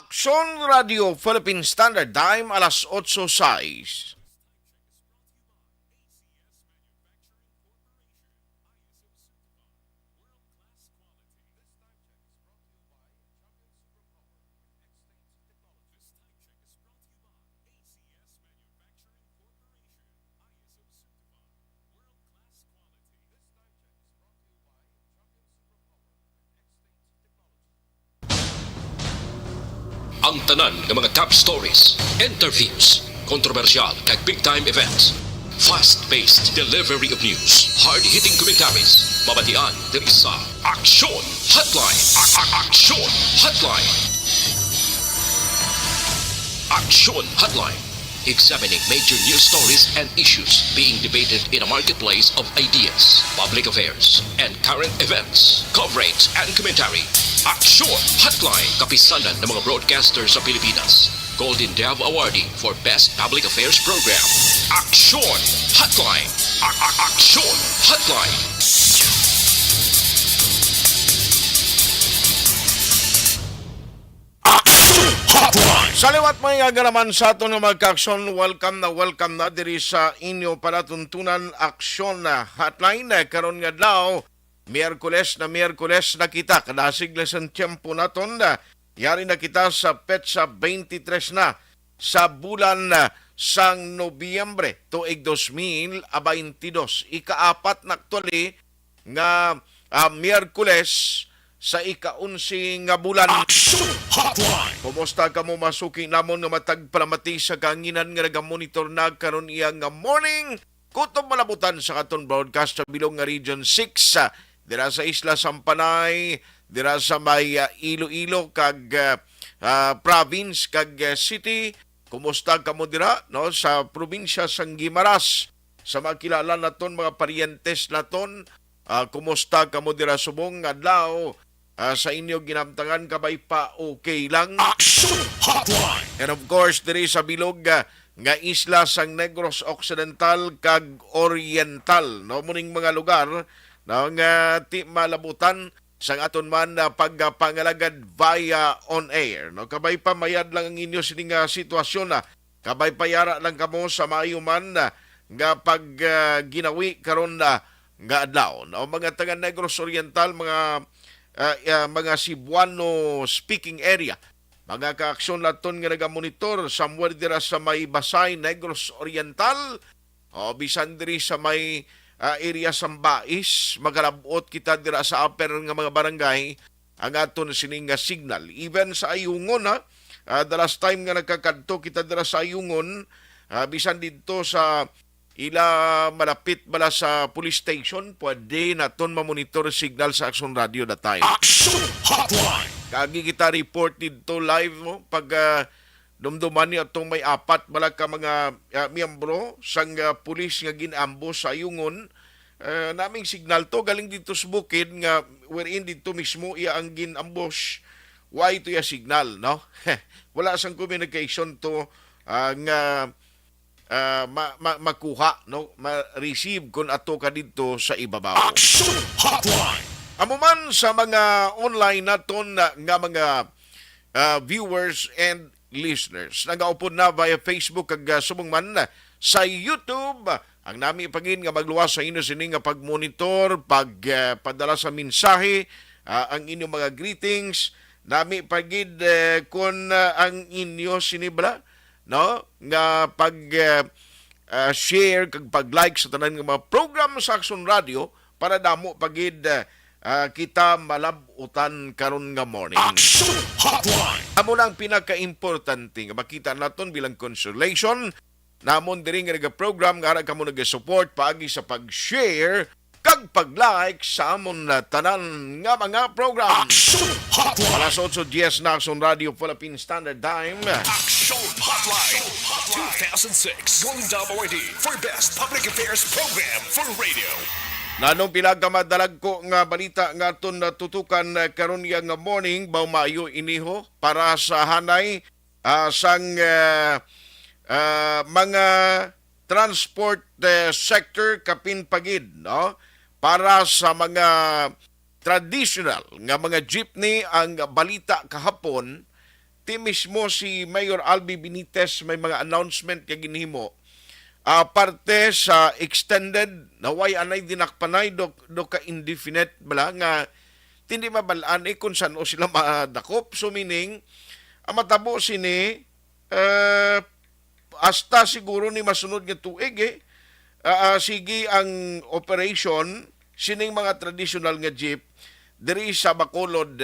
Aksyon Radio Philippine Standard Time alas 8:06. Ang tanan ng mga top stories, interviews, kontrobersyal kag big time events. Fast-paced delivery of news, hard-hitting commentaries, mabatian ng isa. Aksyon Hotline. Aksyon Hotline. Aksyon Hotline. Examining major news stories and issues being debated in a marketplace of ideas, public affairs, and current events. Coverage and commentary. Aksyon Hotline. Kapisanan ng mga broadcasters sa Pilipinas. Golden Dove Awardee for Best Public Affairs Program. Aksyon Hotline. Aksyon Hotline. Sa liwat mga agaraman sa ato ng magka-aksyon, welcome na diri sa inyo para tuntunan aksyon na hotline. Karon nga daw, Miyerkules na kita. Kadasig lesson tiyempo naton na yari na kita sa petsa 23 na sa bulan sang Nobyembre tuig 2022. Ikaapat na actually nga Miyerkules sa ika-11 nga bulan. Kumusta ka mo masuki namon nga matag palamati sa kanginan nga nagamonitor na karon iya nga morning kutob malabutan sa katon broadcast sa bilong nga Region 6 dira sa Isla Sampanay, dira sa may Iloilo kag province kag city. Kumusta ka mo dira no sa probinsya sang Guimaras sa makilala naton mga parientes naton. Kumusta ka mo dira subong adlaw? Sa inyo ginamtangan kabay pa okay lang. Aksyon Hotline. And of course, diri sa bilog nga isla sang Negros Occidental kag Oriental. No, muning mga lugar na nga ti malabutan sang aton man pagpangalagad via on air. No, kabay pa mayad lang ang inyo sining sitwasyon na. Kabay payara lang kamo sa maayuman nga pag ginawi karon na nga adlaw. No, mga taga Negros Oriental, mga Cebuano speaking area. Mga kaaksyon laton nga nagamonitor somewhere dira sa may Basay, Negros Oriental o bisan diri sa may area sa Bais, magalabot kita dira sa upper nga mga barangay ang aton sining signal. Even sa Ayungon the last time nga nagkakadto kita dira sa Ayungon, bisan dito sa ila malapit bala sa police station, pwede naton mamonitor signal sa Aksyon Radio na time. Aksyon Hotline. Kagi kita report dito live mo pag dumduman niya itong may apat bala ka mga miyembro sang pulis nga ginambos sa Ayungon. Naming signal to galing dito sa bukid nga wherein dito mismo iya ang ginambos. Why to ya signal, no? Wala sang communication to nga makuha, no, ma-receive kung ato ka dito sa ibabaw. Aksyon Hotline. Amo man sa mga online naton nga mga viewers and listeners nagaupod na via Facebook kag subong man sa YouTube ang nami pagin nga magluwas sa inyo sini nga pagmonitor, pagpadala sa mensahe, ang inyong mga greetings nami pagid kun ang inyo sinibla, no, nga pag share kag pag-like sa tanan nga mga program sa Aksyon Radio para damo pagid kita malabutan karon nga morning. Aksyon Hotline. Amo nang pinaka-importante nga makita naton bilang consolation namon diri nga program nga ara kamo nag-support paagi sa pag-share kag pag-like sa amon tanan nga mga program. Aksyon Hotline. Alas 8:10 na Aksyon Radio Philippine Standard Time. Aksyon Hotline. 2006 Golden Dove Awardee for Best Public Affairs Program for Radio. Nanong pinagamadalag ko nga balita nga aton natutukan karon nga morning baw maayo iniho para sa hanay sang mga transport sector kapin pagid, no, para sa mga traditional nga mga jeepney ang balita kahapon ti mismo si Mayor Albi Benitez may mga announcement kay ginhimo. Parte sa extended naway anay dinakpanay do ka indefinite bala nga tindi mabalaan kung saan o sila madakop. So meaning, matabo sini hasta siguro ni masunod nga tuig sige ang operation sining mga traditional nga jeep diri sa Bacolod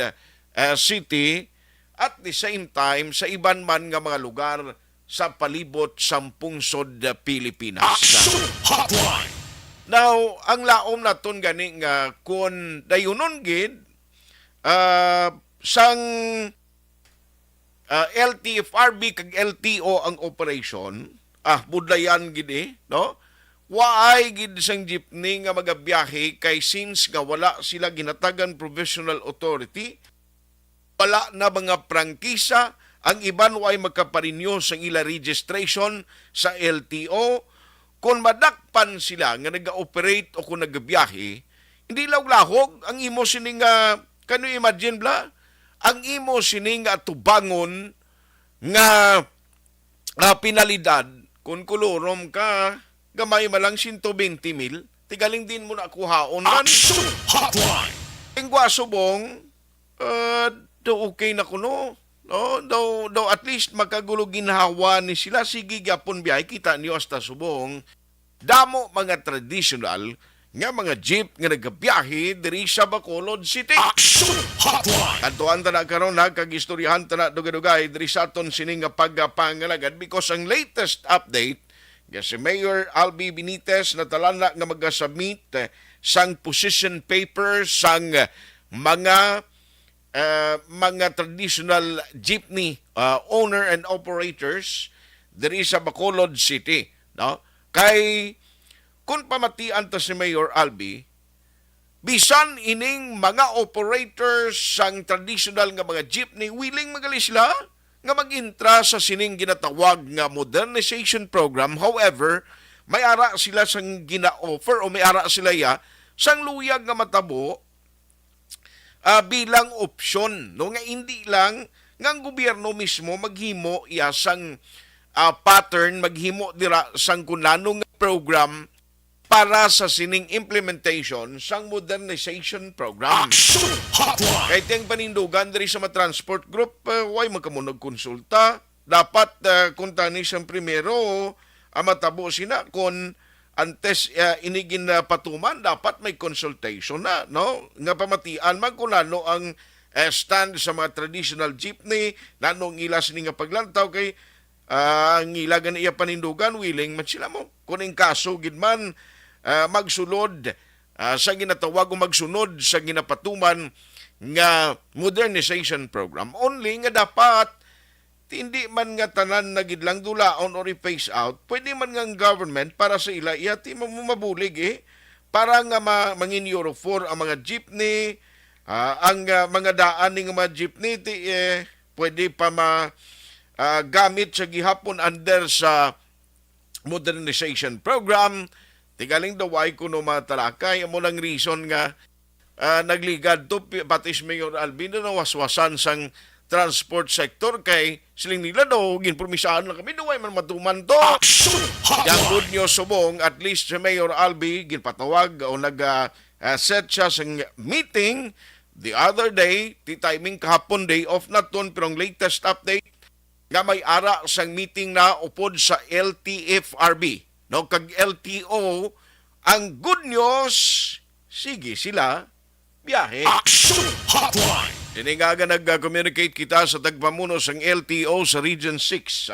City at the same time sa iban man nga mga lugar sa palibot sa pungsod Pilipinas. Now, ang laom naton gani nga kung dayunon gid sang LTFRB kag LTO ang operation, budlayan gid no? Waay gid sang jeepney nga magabiyahe kay since nga wala sila ginatagan provisional authority, wala na mga prangkisa, ang iban way magkaparinyo sa ila registration sa LTO. Kung madakpan sila nga nag-operate o kung nagbiyahe, hindi lahog ang imo sining kano imagine bla? Ang imo sining tubangon nga penalidad kung kulurom ka gamay malang 120,000, tigaling din mo na kuhaon man. Tingwa subong do okay na kuno. No, daw at least magkagulo ginhawa ni sila sige gyapon biyahe kita niyo hasta subong. Damo mga traditional nga mga jeep nga nagabiyahe diri sa Bacolod City. Kantuan ta na karon kagistoryahan ta na dugay-dugay diri sa aton sining nga pagpangalagad because ang latest update si Mayor Albi Benitez natalana nga magasubmit sang position paper sang mga traditional jeepney owner and operators diri sa Bacolod City, no? Kay kung pamatian ta si Mayor Albi, bisan ining mga operators sang traditional nga mga jeepney willing magali sila nga mag-intra sa sining ginatawag nga modernization program. However, may ara sila sang gina-offer o may ara sila sang luyag nga matabo bilang opsyon, no, nga hindi lang nga ang gobyerno mismo maghimo sang pattern, maghimo dira sang kunano nga program para sa sining implementation sang modernization program. Kay tiyang panindugan diri sa transport group, way magkamunog konsulta. Dapat kung tani siyang primero, matabo sina kung antes inigin na patuman, dapat may consultation na, no? Nga pamatian man kung ano ang stand sa mga traditional jeepney, nanong ilas ni nga paglantaw kay ang ilagan iya panindugan, willing man sila mo. Kung ang kaso, gidman, magsulod sa ginatawag o magsunod sa ginapatuman nga modernization program. Only nga dapat hindi man nga tanan na gidlang dulaon or i-phase out, pwede man nga ang government para sa ila iyati mabulig para nga mangin Euro 4 ang mga jeepney, ang mga daan ng mga jeepney pwede pa gamit sa gihapon under sa modernization program. Tigaling daway kuno matalakay amo lang reason nga nagligad to pati si Mayor Albino na waswasan sang transport sector kay siling nila daw ginpormisahan lang kami duway man matuman to. Yang good news subong at least si Mayor Albi ginpatawag o set siya sa meeting the other day, ti timing kahapon day off na ton pero ang latest update nga may ara sang meeting na upod sa LTFRB, no, kag LTO. Ang good news, sige sila biyahe. Dini nga nag-communicate kita sa tagpamuno sang LTO sa Region 6.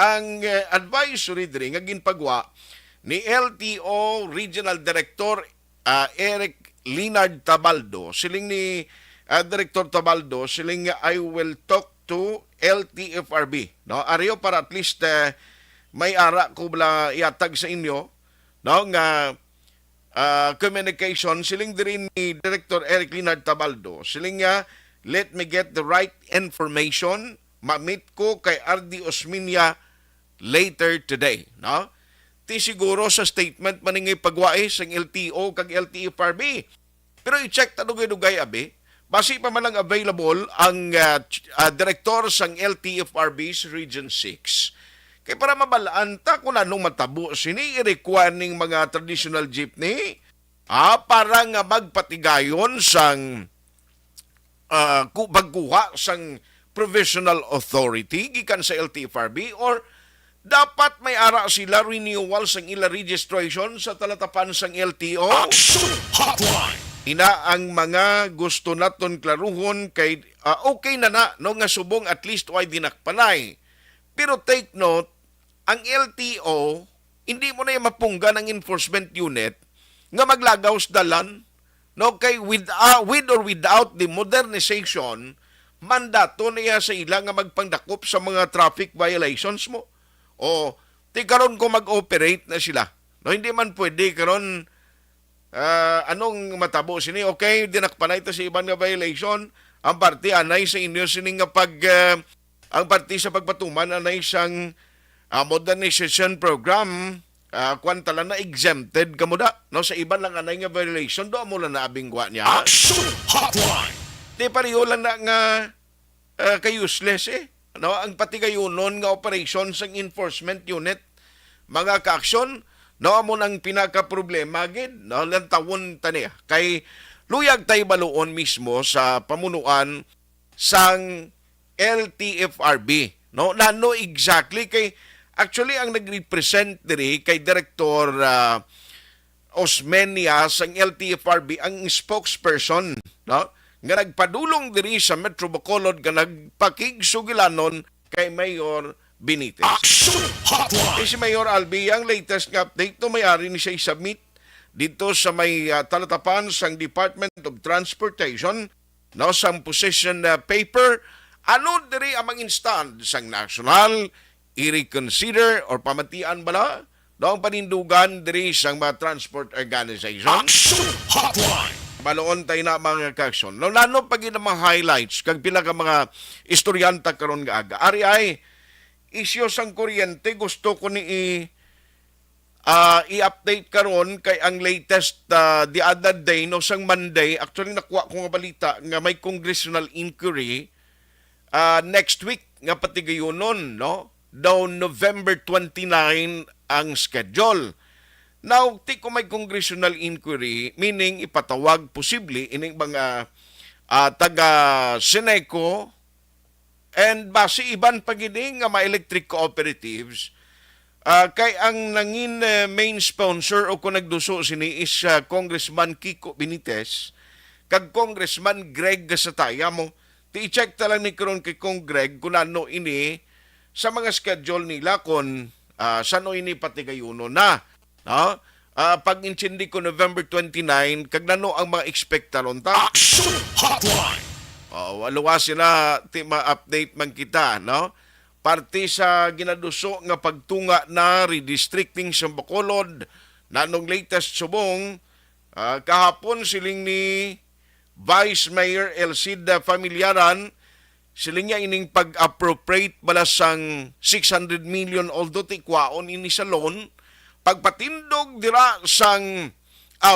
Ang advisory diri nga ginpagwa ni LTO Regional Director Eric Leonard Tabaldo. Siling ni Director Tabaldo, siling I will talk to LTFRB. No, ariyo para at least may ara ko bala iatag sa inyo, no, nga communication siling diri ni Director Eric Leonard Tabaldo. Siling nga let me get the right information. Ma-meet ko kay RD Osminia later today, no? Ti siguro sa statement maningay pagwae sang LTO kag LTFRB. Pero i-check ta dugay-dugay abi basi pa man lang available ang direktor sang LTFRB's Region 6. Kaya para mabalaan ta kung anong matabo sini i-require ning mga traditional jeepney para nga magpatigayon sang pagkuha sang provisional authority gikan sa LTFRB or dapat may ara sila renewal sang ila registration sa talatapan sang LTO. Action Hotline. Ina ang mga gusto naton klaruhon kay okay na no nga subong at least way dinakpanay. Pero take note, ang LTO hindi mo na yung mapungga ng enforcement unit nga maglagaw sa dalan no kay with or without the modernization mandato niya sa ila nga magpangdakop sa mga traffic violations mo. O ti karon ko mag-operate na sila. No hindi man pwede karon anong matabo sini okay dinakpanay ta sa ibang nga violation ang party anay sa inyo sini nga ang party sa pagpatuman anay sang modernization program kwanta lang na exempted kamo da no sa iban lang anay nga violation do mo lang na abingwa niya. Action Hotline. Di pareho lang na nga kay useless no ang patigayunon nga operation sang enforcement unit mga ka-aksyon no amo nang pinaka problema gid no lang tawon tani kay luyag tay baluon mismo sa pamunuan sang LTFRB no nano exactly kay actually ang nagrepresent diri kay Director Osmeña sang LTFRB ang spokesperson no nga nagpadulong diri sa Metro Bacolod nga nagpakigsugilanon kay Mayor Benitez. Action Hotline. Si Mayor Albi, ang latest nga update to may-ari ni siya i-submit dito sa may talatapan sang Department of Transportation no sang possession paper ano diri amang instant sang national i-reconsider or pamatian bala no ang panindugan diri sang mga transport organization. Action Hotline. Baloon tayo na mga kaksyon. No, lalo pag yun mga highlights, kag pila ka mga istoryanta karon nga aga. Ari ay, isyo sang kuryente, gusto ko ni i-update karon kay ang latest the other day, no, sang Monday, actually nakuha ko nga balita nga may congressional inquiry next week nga patigayonon, no? Daw November 29 ang schedule. Now, ti ko may congressional inquiry, meaning ipatawag posible ining mga taga-Seneco and base iban pagini nga mga electric cooperatives kay ang nangin main sponsor o kung nagduso sini is Congressman Kiko Benitez kag Congressman Greg Gasataya mo. Ti i-check ta lang ni karon kay Kong Greg kung ano ini sa mga schedule nila kung sano ini patigayuno na. No? Pag-intindi ko November 29, kag nano ang mga expectaron ta? Action Hotline. Waluwa sila ma-update man kita, no? Parte sa ginaduso nga pagtunga na redistricting sa Bacolod, nanong latest subong, kahapon siling ni Vice Mayor Elcida Familiaran, siling niya ining pag-appropriate balasang 600 million although tikwaon ini sa loan, pagpatindog dira sang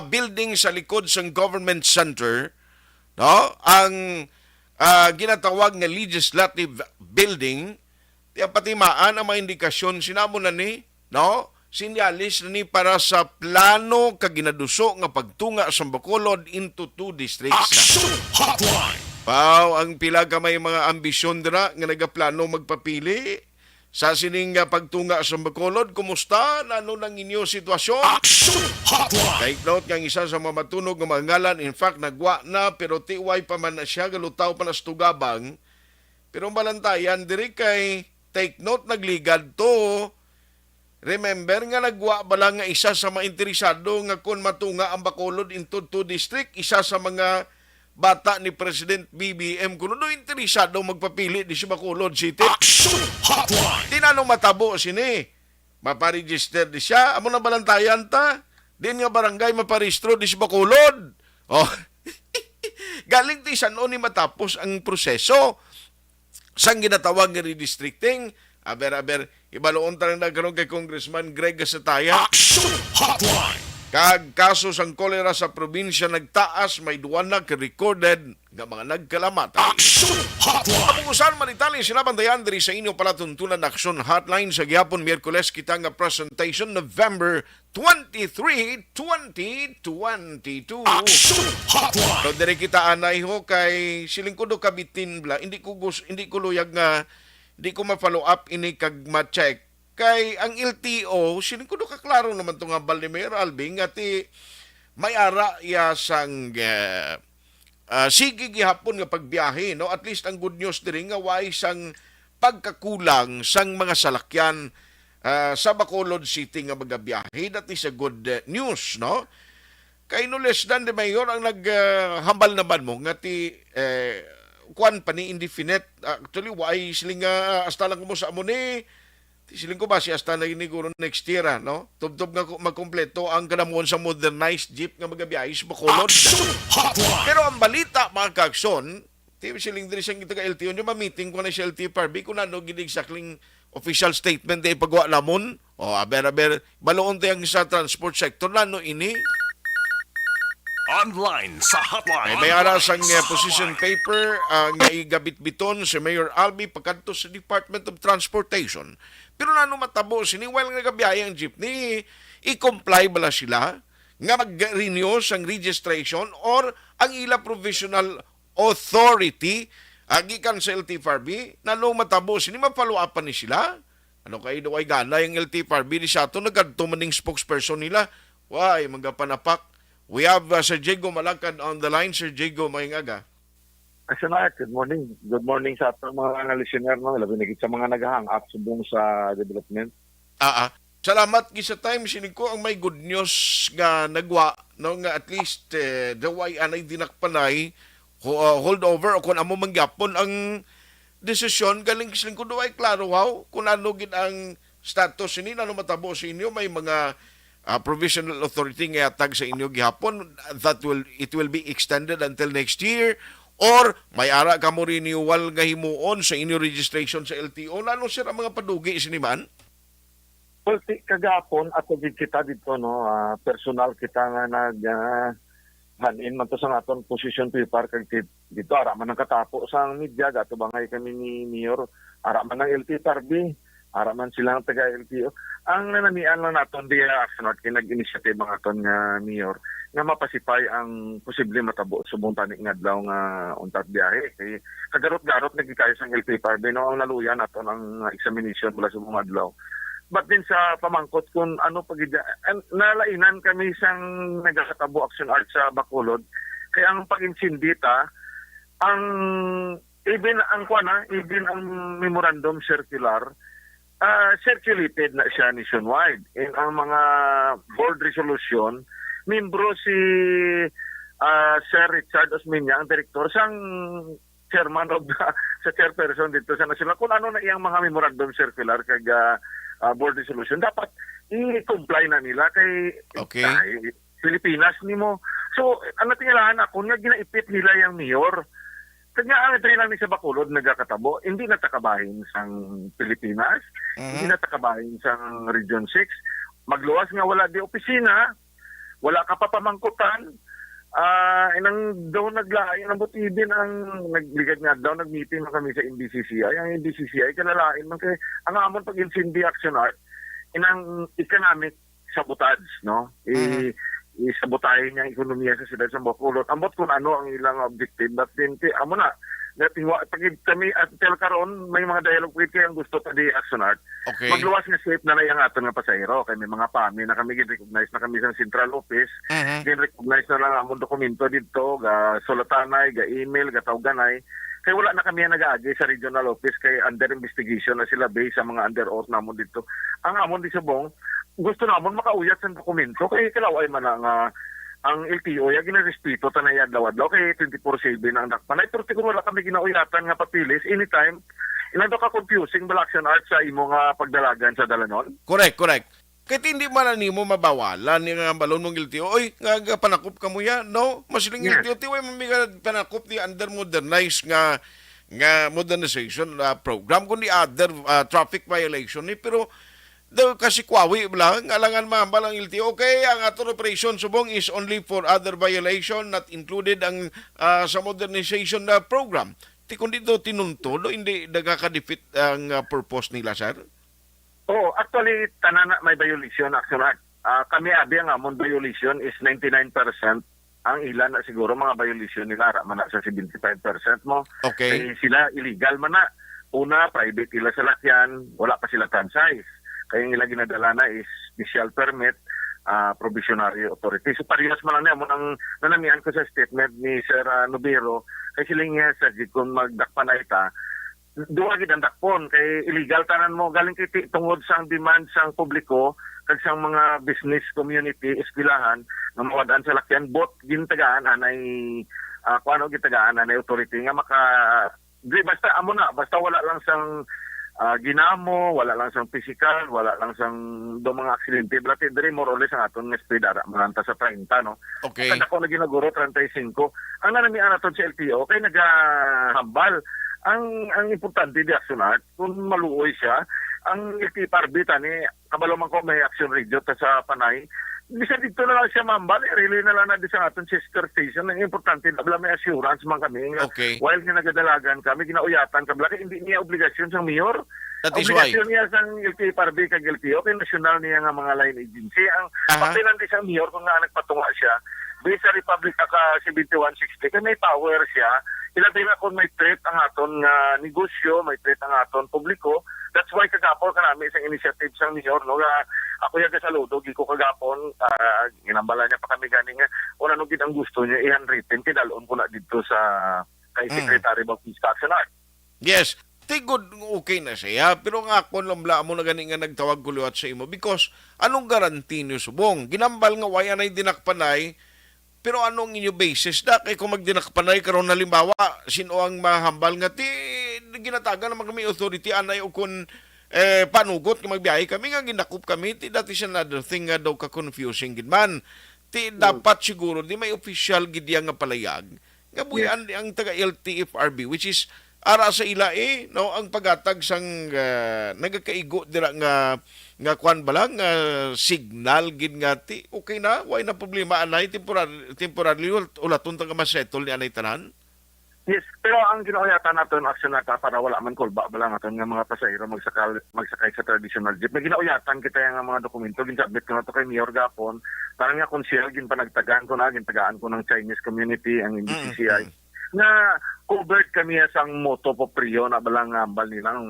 building sa likod sang government center no ang ginatawag nga legislative building tiya patimaan ang mga indikasyon sinamo na ni no sinyalis na ni para sa plano kag ginaduso nga pagtunga sa Bacolod into 2 districts. Action Hotline. Pao ang pila ka may mga ambisyon dira nga nagaplano magpapili sa sining pagtunga sa Bacolod, kumusta? Ano nang inyo sitwasyon? Action Hotline. Take note ng isa sa mga matunog ng mga ngalan. In fact, nagwa na pero tiway pa man na siya. Galutaw pa na sa tugabang. Pero balantayan, diri kay take note nagligad to. Remember nga nagwa bala nga isa sa mga interesado nga kung matunga ang Bacolod into 2 district. Isa sa mga bata ni President BBM kuno do interesado magpapili di si Bacolod City. Action Hotline. Tinanong matabo sini. Maparegister di siya. Amo na balantayan ta. Din nga barangay maparehistro di si Bacolod. Oh. Galing ti sano ni matapos ang proseso. Sang ginatawag nga redistricting. Aber, ibaloon ta lang nagkaroon kay Congressman Greg Gasataya. Action Hotline. Kag kaso sang kolera sa probinsya nagtaas, may duwan na recorded nga mga nagkalamatan. Action Hotline. Kung man itali sila bandayan diri sa inyo palatuntunan action hotline sa gihapon Miyerkules kita nga presentation November 23, 2022. Action Hotline. So diri kita anay ho kay siling ko do kabitin bla hindi ko luyag nga hindi ko ma-follow up ini kag ma-check kay ang LTO siling ko do kaklaro naman to nga Balnemer Albing ati may ara ya sang sige gihapon nga pagbiyahe no at least ang good news diri nga way sang pagkakulang sang mga salakyan sa Bacolod City nga magabiyahe that is a good news no kay no less than the mayor ang naghambal naman mo nga ti kuan pa ni indefinite actually way siling hasta lang mo sa amo ni siling ko ba si hasta na iniguro next year no tubtob nga magkompleto ang kanamon sa modernized jeep nga magabiyahe sa Bacolod. Action Hotline. Pero ang balita mga kaakson, siling diri siyang itaga LTO, yung ma-meeting ko na si LTFRB, kung ano gini-exactly official statement na ipagawa namon, o aber, baloon tayong sa transport sector na no ini. Online sa hotline. May aras ang position paper nga igabit-biton si Mayor Albi pagkanto sa Department of Transportation. Pero nano matabo, siniwal nga gabiyahe ang jeepney, i-comply bala sila nga mag-renew sang registration or ang ila provisional authority gikan sa LTFRB nano matabo, sini ma-follow upan ni sila. Ano kayo daw ay gana yung LTFRB ni Sato nagkadto maning spokesperson nila. Why, mga panapak. We have Sir Diego Malacad on the line. Sir Diego, maying aga. Asanat, good morning. Good morning sa atong mga listener, no? Labi na sa mga naghahang up subong sa development. Salamat gisa time sinig ko ang may good news nga nagwa no nga at least the way anay dinakpanay hold over o kung amo mangyapon ang desisyon galing siling ko do ay klaro wow kung ano gid ang status ini nano matabo sa inyo may mga provisional authority nga tag sa inyo gihapon that it will be extended until next year or may ara ka mo renewal nga himuon sa inyo registration sa LTO nano sir ang mga padugi siniman. Well, kagapon at kita dito, no, personal kita nga hanin man to sa aton position paper kag dito ara man ang katapo sa media gato bangay kami ni Mayor ara man ang LTFRB ara man silang taga LTO ang nanamian lang naton diya action at kinag-initiative mga aton nga Mayor nga mapasipay ang posible matabo subong tani nga adlaw nga untat biyahe kay kagarot-garot nagikayo sa LTFRB no ang naluyan naton ang examination mula subong adlaw. But din sa pamangkot kung ano pagidya, nalainan kami sang nagkakatabo action art sa Bacolod. Kaya ang pag-insindita, ang even ang memorandum circular, circulated na siya nationwide. And ang mga board resolution, membro si Sir Richard Osmeña, ang direktor, sang chairman of sa chairperson dito sa national. Kung ano na iyang mga memorandum circular kag board resolution dapat i-comply na nila kay Pilipinas nimo. So ano tingalaan ako nga ginaipit nila yung mayor. Kanya ang ito lang ni sa Bacolod nagakatabo, hindi na takabahin sang Pilipinas, hindi na takabahin sang Region 6. Magluwas nga wala di opisina, wala ka pa pamangkutan. Inang daw naglain ang butibin ang nagligad nga daw nagmeeting na kami sa NBCCI. Ang NBCCI kanalain man kay ang amon pag-insindi action art inang economic sabotage no isabotahin niya ang ekonomiya sa siyudad sa Bacolod. Ambot kung ano ang ilang objective but then amo na natiwa pag kami at tel karon may mga dialogue with kay ang gusto ta di action art. Okay. Magluwas nga safe na lang aton nga pasahero kay may mga pami na kami recognize na kami sa central office. Recognize na lang ang dokumento dito ga sulatanay ga email ga tawganay kay wala na kami nag-aagi sa regional office kay under investigation na sila based sa mga under oath namon dito. Ang amon di subong gusto namon makauyat sa dokumento kay kalaway man ang LTO ya ginarespeto tanay adlaw-adlaw kay 24/7 ang dakpanay pero siguro wala kami ginauyatan nga papilis anytime inado ka confusing action art sa imo nga pagdalagan sa dalanon. Correct. Kahit hindi man nimo mabawalan nga balon mong LTO, oy nga panakop ka mo ya, no? Masiling LTO tiway mamiga panakop di under modernized nga modernization program kundi other traffic violation ni pero daw kasi kwawi lang alangan mahambal ang LTO. Okay, ang aton operation subong is only for other violation not included ang sa modernization na program. Ti kung dito tinuntod, hindi nagaka-defeat ang purpose nila, sir? Oh, actually, tanan na may violation action act. Kami abi ang amon violation is 99%. Ang ilan na siguro mga violation nila ara man na sa 75% mo. Okay. Sila illegal man na. Una, private ila sa lakyan, wala pa sila franchise. Kaya yung ila ginadala na is special permit, provisionary authority. So parehas man lang niya, mo nang nanamihan ko sa statement ni Sir Nobero, kay siling niya sa kung magdakpan na ita, duwa gid ang dakpon kay illegal tanan mo galing kay tungod sang demand sang publiko kag sang mga business community eskwelahan nga mawadaan sa lakyan bot gintagaan anay kuano gintagaan anay authority nga maka di basta amo na basta wala lang sang ginamo, wala lang sang physical, wala lang sang do mga aksidente brate diri more or less ang aton nga speed ara mananta sa 30 no. Okay. Kada ko na ginaguro 35. Ang nanamian naton sa LTO kay nagahambal ang importante di action art kung maluoy siya ang LTFRB tani kabalo man ko may action radio ta sa Panay bisa dito na lang siya mambal really na lang na di sa aton sister station ang importante na may assurance man kami Okay. while nga nagadalagan kami ginauyatan kabla kay hindi niya obligasyon sa mayor. That is why. Obligasyon niya sa LTFRB kag LTO kay national niya nga mga line agency ang papilan di sa mayor kung nga nagpatunga siya based sa Republic Act 7160 kay may power siya. Ilabay na kung may threat ang aton nga negosyo, may threat ang aton publiko. That's why kagapon kanami isang initiative sang mayor no nga ako yung kasaludo gi ko kagapon ginambala niya pa kami gani nga una no gid ang gusto niya i-handwritten kidalon ko na dito sa kay Secretary of Fiscal Action Act. Yes. Tigod okay na siya, pero nga ako lambla mo na gani nga nagtawag ko liwat sa imo because anong garanti niyo subong? Ginambal nga waya nay dinakpanay. Pero anong inyo basis da kay kung magdinakpanay karon halimbawa sino ang mahambal nga ti ginatagan naman kami authority anay o kun panugot nga magbiyahe kami nga ginakop kami ti dati siya another thing nga daw ka confusing gid man ti dapat siguro di may official gid nga palayag nga buyan ang taga LTFRB which is ara sa ila no ang pagatag sang nagakaigo dira nga kwan balang signal gid nga ti okay na why na problema anay temporarily ulaton ta nga masettle ni anay tanan. Yes, pero ang ginauyatan natin action na para wala man kulba bala natin nga mga pasahero magsakay sa traditional jeep. May ginauyatan kita nga mga dokumento ginsabit ko na to kay Mayor Gapon. Parang nga konsyel gin panagtagaan ko na gintagaan ko ng Chinese community ang BCCI. Na covered kami sang moto po priyo na balang ambal nilang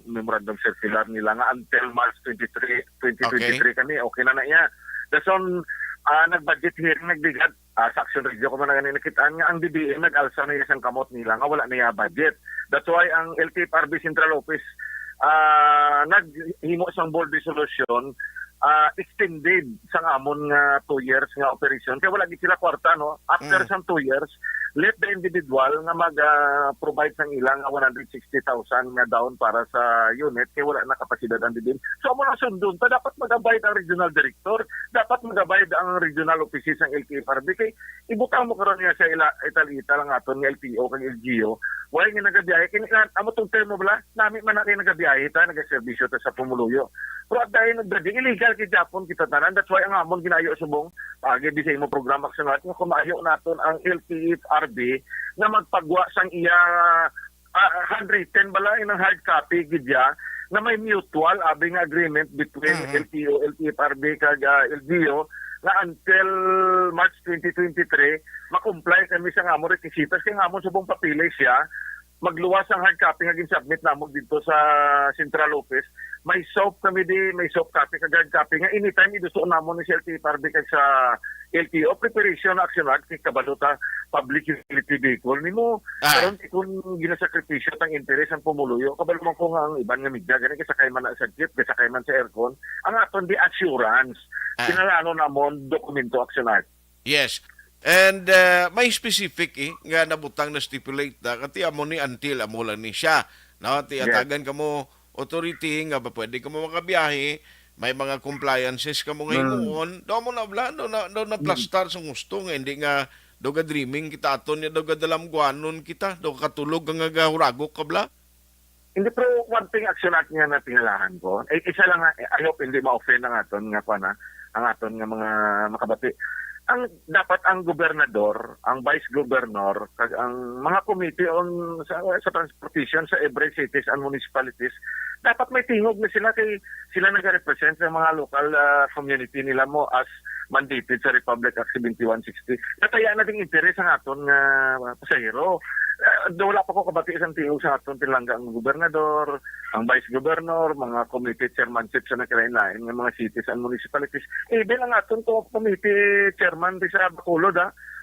memorandum circular nila nga until March 2023 kami okay na iya. Dason nag-budget hearing nagbigat sa action radio ko man nga nakitaan nga ang DBM nag-alsa na isang kamot nila nga wala na budget. That's why ang LTFRB Central Office naghimo sang board resolution extended sa amon nga 2 years nga operation kaya wala gid sila kwarta no after some 2 years let the individual nga mag-provide sang ilang 160,000 nga down para sa unit kaya wala na kapasidad ang DBM. So amo na sundon ta dapat mag-abide ang regional director, dapat mag-abide ang regional offices ng LTFRB kay ibutang mo karon niya sa italita lang aton ng LTO kag LGU. Why nga nagabiyahe kini amo tong termo bala nami man na kay nagabiyahe ta nagaserbisyo ta sa Pumuluyo. Pero dahil nagdadi illegal kay Japon kita tanan that's why ang amon ginayo subong agi di sa imo programa action natin kung maayo naton ang LTFRB na magpagwa sang iya handwritten bala ng hard copy gidya na may mutual abing agreement between LTO, LTFRB kag LGU na until March 2023 makomply kami sa among requisitas kay amon subong papili siya magluwas ang hard copy nga gin-submit namo dito sa Central Office. May soft kami may soft copy kag hard copy nga anytime iduso namo ni LTFRB kag sa LTO preparation action act kay kabalota public utility vehicle nimo karon kung ginasakripisyo tang interes ang Pumuluyo kabalo man ko nga ang iban nga media gani kasakay man sa jeep kasakay man sa aircon ang aton di assurance kinalano namon dokumento action act. Yes. And may specific nga nabutang na stipulate na kati amo ni until amo lang ni siya. No, tiatagan kamo authority nga ba pwede ka mo makabiyahe, may mga compliances ka mo ngayon. Do mo na bla do na plastar sa gusto nga hindi nga do ga dreaming kita aton ya do ga dalam guanon kita do katulog nga huragok ka bla. Hindi, pero one thing action at nga na tingalahan ko. Isa lang, I hope hindi ma-offend ang aton nga pa na, ang aton nga mga makabati. Dapat ang gobernador, ang vice governor, ang mga committee on sa transportation sa every cities and municipalities, dapat may tingog na sila kay sila nag-represent sa mga local community nila mo as mandated sa Republic Act 7160. Nataya na ding interes ang aton nga pasahero. Wala pa ko kabati isang tingog sa aton tilangga ang gobernador, ang vice governor, mga committee chairmanship sa nakalain-lain ng mga cities and municipalities. Even ang aton to committee chairman di sa Bacolod,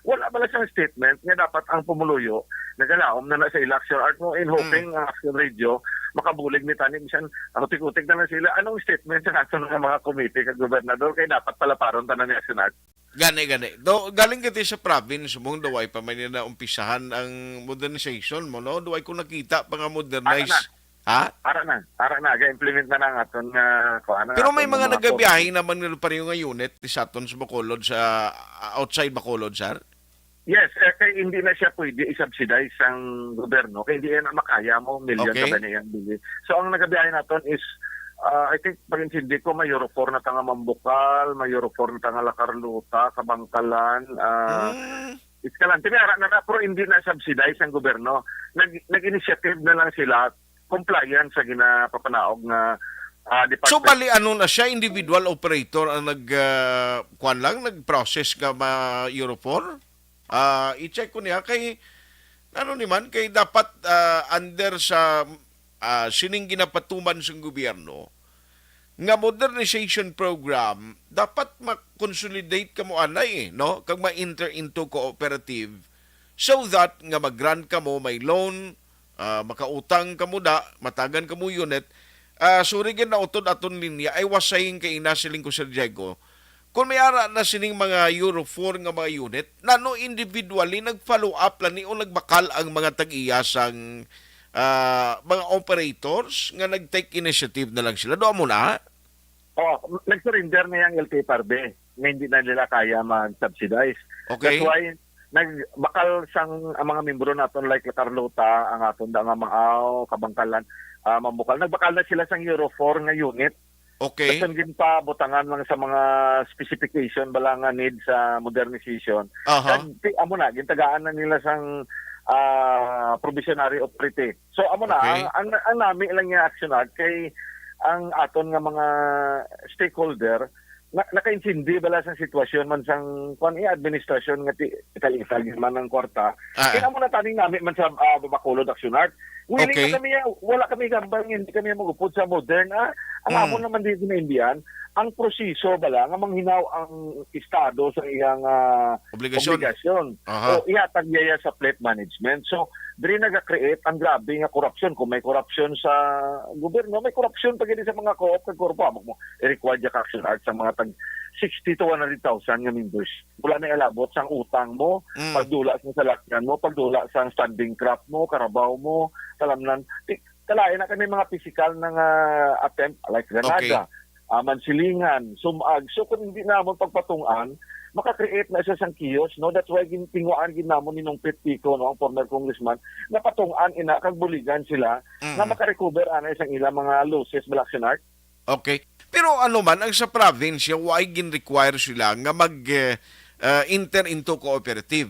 wala ba lang siyang statement nga dapat ang pumuluyo nagalaom na sa election art mo in hoping ang Action Radio makabulig ni Tani minsan utik-utik na lang sila. Anong statement sa aton ng mga committee kag gobernador kay dapat pala paron tanan ni Action Art? Gani. Galing kiti sa province mong daway pa man na umpisahan ang modernization mo, no? Daway ko nakita pa nga modernize. Ha? Ara na. Ga-implement na ng aton nga Pero may mga nagabiyahe naman nila pa rin nga unit ni Saton sa Bacolod sa outside Bacolod, sir? Yes, kaya hindi na siya pwede i-subsidize ang gobyerno. Kaya hindi na makaya mo, million Okay. ka ba niyang bili. So ang nagabiyahe natin is, I think, pag-intindi ko, may Euro 4 na tanga Mambukal, may Euro 4 na tanga La Carlota, Kabangkalan, Iskalan. Tinara na, pero hindi na subsidize ang gobyerno. Nag-initiative na lang sila, compliance sa ginapapanaog na department. So bali ano na siya, individual operator ang nag-process ka ma Euro 4? I-check ko niya kay kay dapat under sa sining ginapatuman sa gobyerno nga modernization program dapat ma-consolidate ka mo anay no kag ma-enter into cooperative so that nga mag-grant ka mo may loan makautang ka mo matagan ka mo unit surigin na utod aton linya ay wasaying kay inasiling ko Sir Diego. Kung may ara na sining mga Euro 4 nga mga unit, nano individually nag-follow up lang o nagbakal ang mga tag-iyasang mga operators nga nag-take initiative na lang sila. Doon mo na? Nag-surrender na yung LTFRB na hindi na nila kaya mag-subsidize. Okay. That's why nagbakal sang ang mga membro naton like La Carlota, ang aton da nga Maaw, Kabangkalan, Mambukal. Nagbakal na sila sang Euro 4 nga unit. Okay. Kasi gin pa butangan mga sa mga specification bala nga need sa modernization. Amo na gintagaan na nila sang provisionary operative. So amo na Okay. ang nami lang nga action art kay ang aton nga mga stakeholder nakaintindi bala sa sitwasyon man sang administrasyon nga ital-ital man ng kwarta. Kaya amo na taning nami man sa Bacolod Action Art. Willing Okay. na kami, wala kami gambang, hindi kami magupod sa modern. Ang amon naman dito na Indian, ang proseso bala nga manghinaw ang estado sa iyang obligasyon. So ihatag niya sa fleet management. So diri naga-create ang grabe nga corruption. Kung may corruption sa gobyerno, may corruption pa gid sa mga co-op kag korpo mo. I-require ka action art sa mga tag 60 to 100,000 nga members. Wala na ilabot sang utang mo, pagdula sa salakyan mo, pagdula sa standing craft mo, karabaw mo, talamnan. Kalain na kami mga physical ng attempt like Granada, Mansilingan, Sumag. So kung hindi namon pagpatungan, maka-create na isa sang kiosk, no? That's why gintinguan ginamon ni nung Pet Pico, no, ang former congressman, na patungan ina kag buligan sila na maka-recover ana isang ilang mga losses Action Art. Okay. Pero ano man ang sa province, why gin-require sila nga mag-enter into cooperative?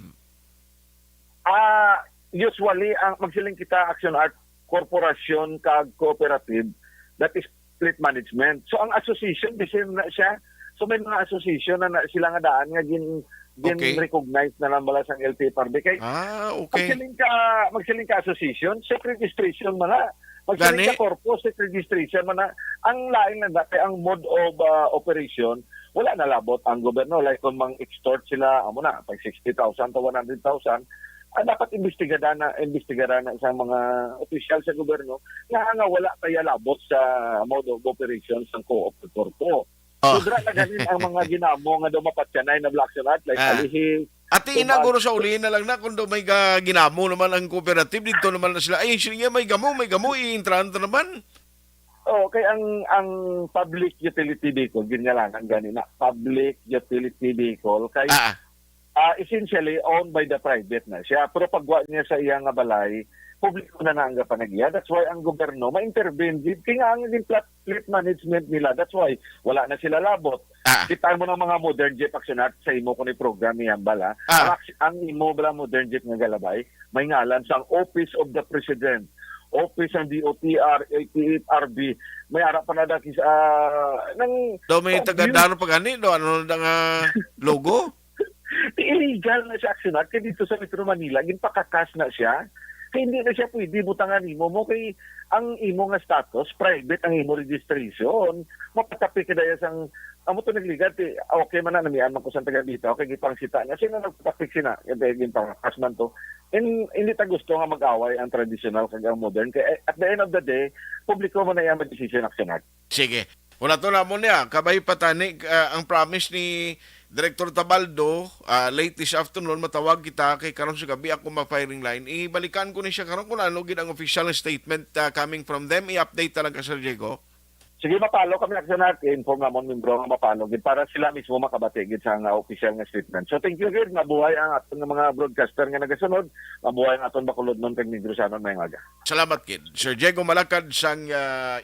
Usually ang magsiling kita Action Art corporation kag cooperative, that is fleet management. So ang association bisin na siya. So may mga association na sila nga daan nga Okay. recognize na lang bala sang LTFRB kay Okay. magsiling ka association, set registration man na. Magsiling ka corpo, set registration man na. Ang lain na dati ang mode of operation, wala na labot ang gobyerno. Like kung mang-extort sila, amo na, pag 60,000 to 100,000, dapat imbestigaran na sa mga opisyal sa gobyerno nga wala kaya labot sa mode of operation sa co-op corpo. Sobra na ganin ang mga ginamo nga daw mapatyanay na Black Sunat like Alihi. At inaguro sa uli na lang na kung may ginamo naman ang cooperative, dito naman na sila, ay sige, may gamo, i-intrahan naman. Kay ang public utility vehicle, ganyan lang ang ganin na public utility vehicle, kay essentially owned by the private na siya. Pero pagwa niya sa iyang balay, publiko na ang panagiya. That's why ang gobyerno ma-intervene. Kaya nga ang fleet management nila. That's why wala na sila labot. Kita mo ng mga modern jeep actionat sa imo kung program yan bala. Ang imo bala modern jeep nga galabay, may ngalan sa Office of the President. Office ng DOTR, ATFRB, may harap pa na daki sa Do may tagandaro pa gani do ano nga logo? Illegal na siya actionat kaya dito sa Metro Manila ginpakakas na siya. Kaya hindi na siya pwede butangan imo mo kay ang imo nga status private ang imo registration mapatapi kada sang amo to nagligat okay man na namian man ko sa taga dito okay gipang sita niya sino nagpatapik sina gin pakakas man to and hindi ta gusto nga mag-away ang traditional kag ang modern kay at the end of the day publiko man na yan decision actionat. Sige. Wala to na mo niya. Kabay patani ang promise ni Director Tabaldo, late this afternoon, matawag kita kay karon sa gabi ako ma-firing line. Ibalikan ko ni siya karon kung ano gid ang official statement coming from them. I-update talaga Sir Diego. Sige, mapalo kami aksyonar, inform namon membro nga mapalo gid para sila mismo makabatigid sa nga official nga statement. So thank you gid, mabuhay ang aton nga mga broadcaster nga nagasunod, mabuhay ang aton bakulod nun kag Negros Anon may aga. Salamat kid. Sir Diego Malakad sang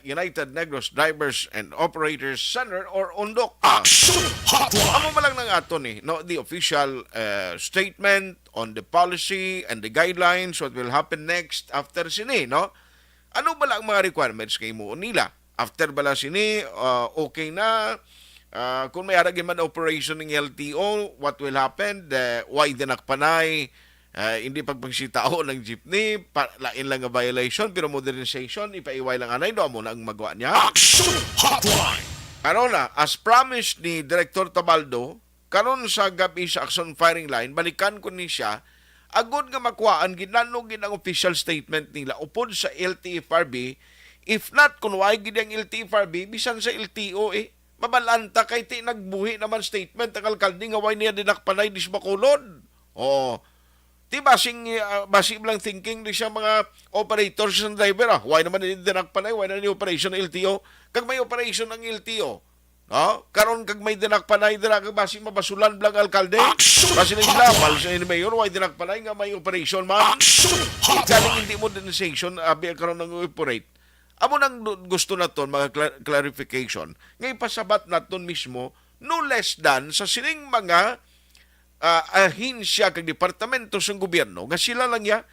United Negros Drivers and Operators Center or UNDOC. Action Hotline. Amo malang ng aton no the official statement on the policy and the guidelines what will happen next after sini no. Ano ba lang mga requirements kay mo nila? After bala sini, okay na. Kung may aragin man operation ng LTO, what will happen? Why dinakpanay? Hindi pagpagsitao ng jeepney, lain lang nga violation, pero modernization, ipaiway lang anay, doon mo na ang magawa niya. Action Hotline. Karon na, as promised ni Director Tabaldo, karon sa gabi sa Action Firing Line, balikan ko ni siya, agod nga makuhaan, ginanogin ang official statement nila, upod sa LTFRB. If not, kung why gid ang LTFRB, bisan sa LTO mabalanta kay ti nagbuhi naman statement ang alkalde nga why niya dinakpanay dis Bacolod. Ti basing lang thinking di siya mga operators ng driver why naman ni dinakpanay, why na ni operation ng LTO. Kag may operation ng LTO. Karon kag may dinakpanay dira kag basing mabasulan blang alkalde. Basi na sila, sa ni mayor why dinakpanay nga may operation man. Ikaling hindi modernization abi karon nang operate. Amo nang gusto naton mga clarification. Ngay pasabat naton mismo no less than sa sining mga ahinsya kag departamento sa gobyerno nga sila lang ya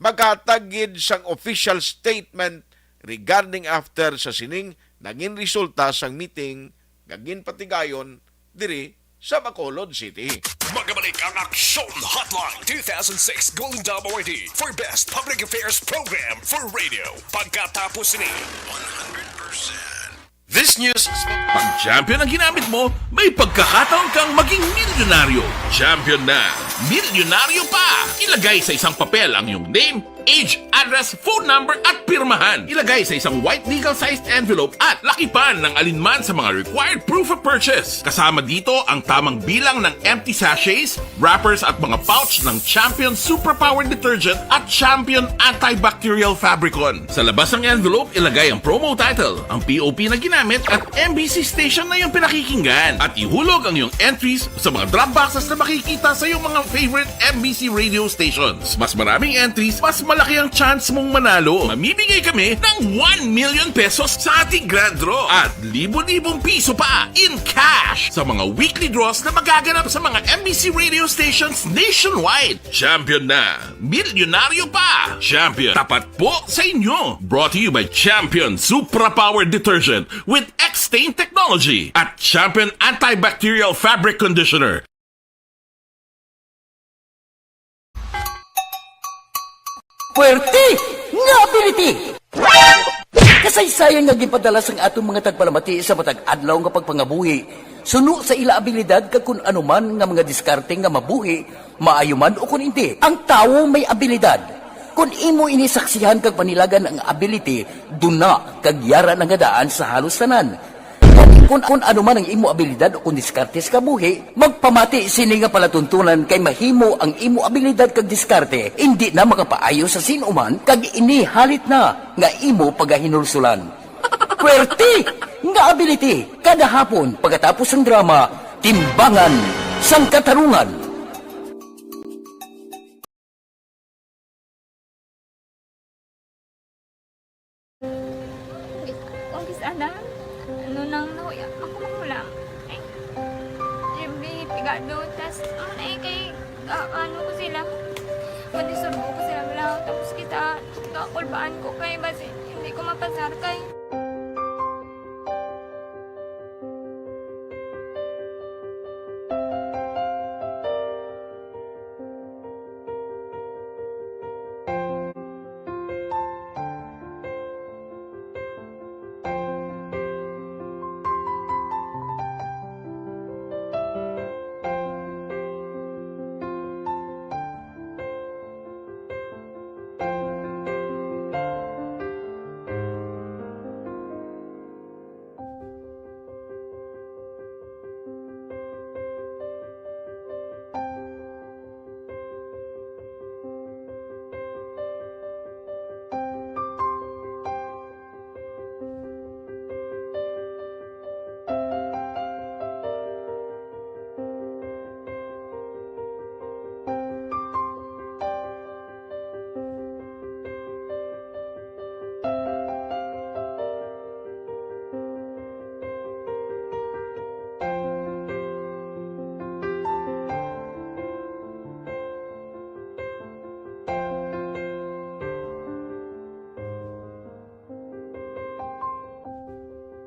maghatagid sang official statement regarding after sa sining naging resulta sang meeting gagin patigayon diri sa Bacolod City. Magabalik ang Action Hotline 2006 Golden Dome Award for Best Public Affairs Program for Radio. Pagkatapos ni 100%. This news is... Pag champion ang ginamit mo, may pagkakataon kang maging milyonaryo. Champion na, milyonaryo pa! Ilagay sa isang papel ang iyong name, age, address, phone number at pirmahan. Ilagay sa isang white legal-sized envelope at lakipan ng alinman sa mga required proof of purchase. Kasama dito ang tamang bilang ng empty sachets, wrappers at mga pouch ng Champion Superpower Detergent at Champion Antibacterial Fabricon. Sa labas ng envelope, ilagay ang promo title, ang POP na ginamit at MBC station na iyong pinakikinggan. At ihulog ang iyong entries sa mga drop boxes na makikita sa iyong mga favorite MBC radio stations. Mas maraming entries, mas malaki ang chance mong manalo. Mamimigay kami ng 1 million pesos sa ating grand draw at libo-libong piso pa in cash sa mga weekly draws na magaganap sa mga MBC radio stations nationwide. Champion na, milyonaryo pa. Champion, tapat po sa inyo. Brought to you by Champion Superpower Detergent with X-Stain Technology at Champion Antibacterial Fabric Conditioner. Puwerte nga ability! Kasaysayan nga gipadala sang atong mga tagpalamati sa matag adlaw nga pagpangabuhi. Suno sa ila abilidad kag kun anuman nga mga diskarte nga mabuhi, maayo man o kun hindi. Ang tawo may abilidad. Kung imo inisaksihan kag panilagan ang ability, duna kag yara nga daan sa halos tanan. Kung ano man ang imo abilidad o kung diskarte sa kabuhi, magpamati sini nga palatuntunan kay mahimo ang imo abilidad kag diskarte, hindi na makapaayo sa sinuman kag ini halit na nga imo pagahinulsulan. Puwerte nga ability kada hapon pagkatapos ng drama, Timbangan sang Katarungan. pigado. Tas, kay, ano ko sila, madisurbo ko sila lang. Tapos kita, kakulbaan ko kay, basi, hindi ko mapasar kay.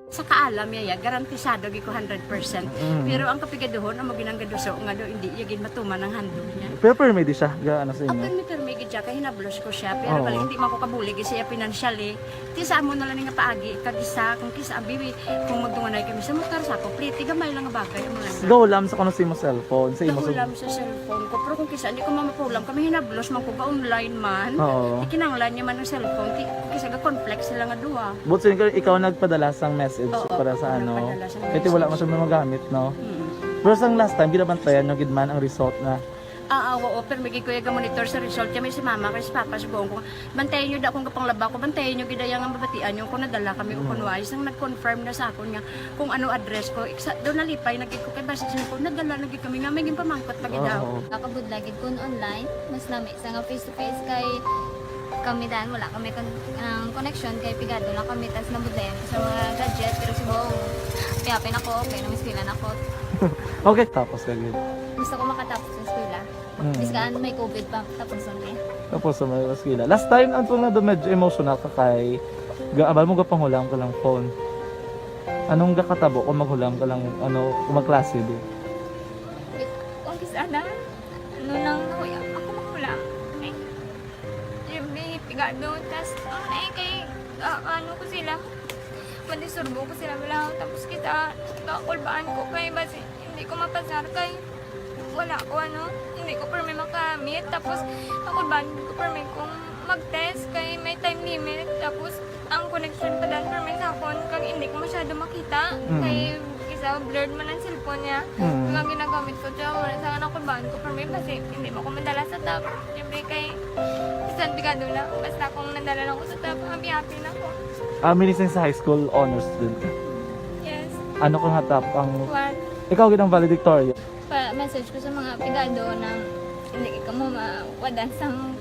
Sa kaalam yaya, garantisado gi ko 100%. Pero ang kapigaduhon, ang maginanggaduso nga do, hindi yagin matuman ang handog niya. Pero permi di siya, gaano sa inyo? Apan mi permigid siya, kaya hinablos ko siya. Pero bali, hindi man ko kabulig siya financially. Tisa mo na lang nga paagi, kagisa, kung kisa abiwi, kung magdunganay kami sa motor sa ko, pliti, gamay lang nga bagay. Gawlam sa kano sa imo cellphone, sa imo Gahulam sa cellphone ko. Pero kung kisa, hindi ko mamapulam. Kami hinablos man ko ba online man. Oo. Ikinanglan niya man ang cellphone. Kisa ga complex sila nga duwa. But so, ikaw nagpadala sang message Oo, para sa ano. nagpadala sang Kasi wala message. mo siya magamit, no? Hmm. Pero sang last time, ginabantayan nyo gidman ang result na. Oo, pero may ko yung monitor sa result kami si mama kasi si papa sa buong ko. Bantayan nyo da akong kapanglaba ko, bantayan nyo gidayang ang babatian yung kung nadala kami o kunwais. Ang nag-confirm na sa akin nga kung ano address ko. Doon nalipay, naging ko kay basis ko, nadala naging kami nga, may pamangkot pag daw. Oo. Nakabudlagid ko online, mas nami sa nga face-to-face kay kami dahil wala kami connection kay pigado lang kami tas nabudlayan ko sa mga gadget pero si Bong piyapin ako okay na miskilan ako Okay, tapos kagid. gusto ko makatapos sa eskwela biskaan may COVID pa tapos ulit Tapos sa mga skila. Last time, ang na do medyo emotional ka kay, abal mo ka panghulam ka lang phone. Anong gakatabo kung maghulam ka lang, ano, kung magklase di? kung kisana ano lang nakuya ako makulam ay may pigado tas kay ano ko sila madisurbo ko sila lang tapos kita kakulbaan ko kay basi hindi ko mapasar kay wala ko ano hindi ko permi makamit tapos kakulbaan ko permi kung mag-test kay may time limit tapos ang connection pa dan permi sa phone kag hindi ko masyado makita kay isa blurred man ang cellphone niya kaya ginagamit ko siya wala sa kakulbaan ko permi basi hindi mo ko madala sa tab siyempre kay isang bigado lang basta kung nadala lang ko sa tab happy na ako. Minising sa high school honor student ka. Yes. Ano kung hatap ang... One, Ikaw ginang valedictorian. message ko sa mga pigado na hindi ka mo mawadan sang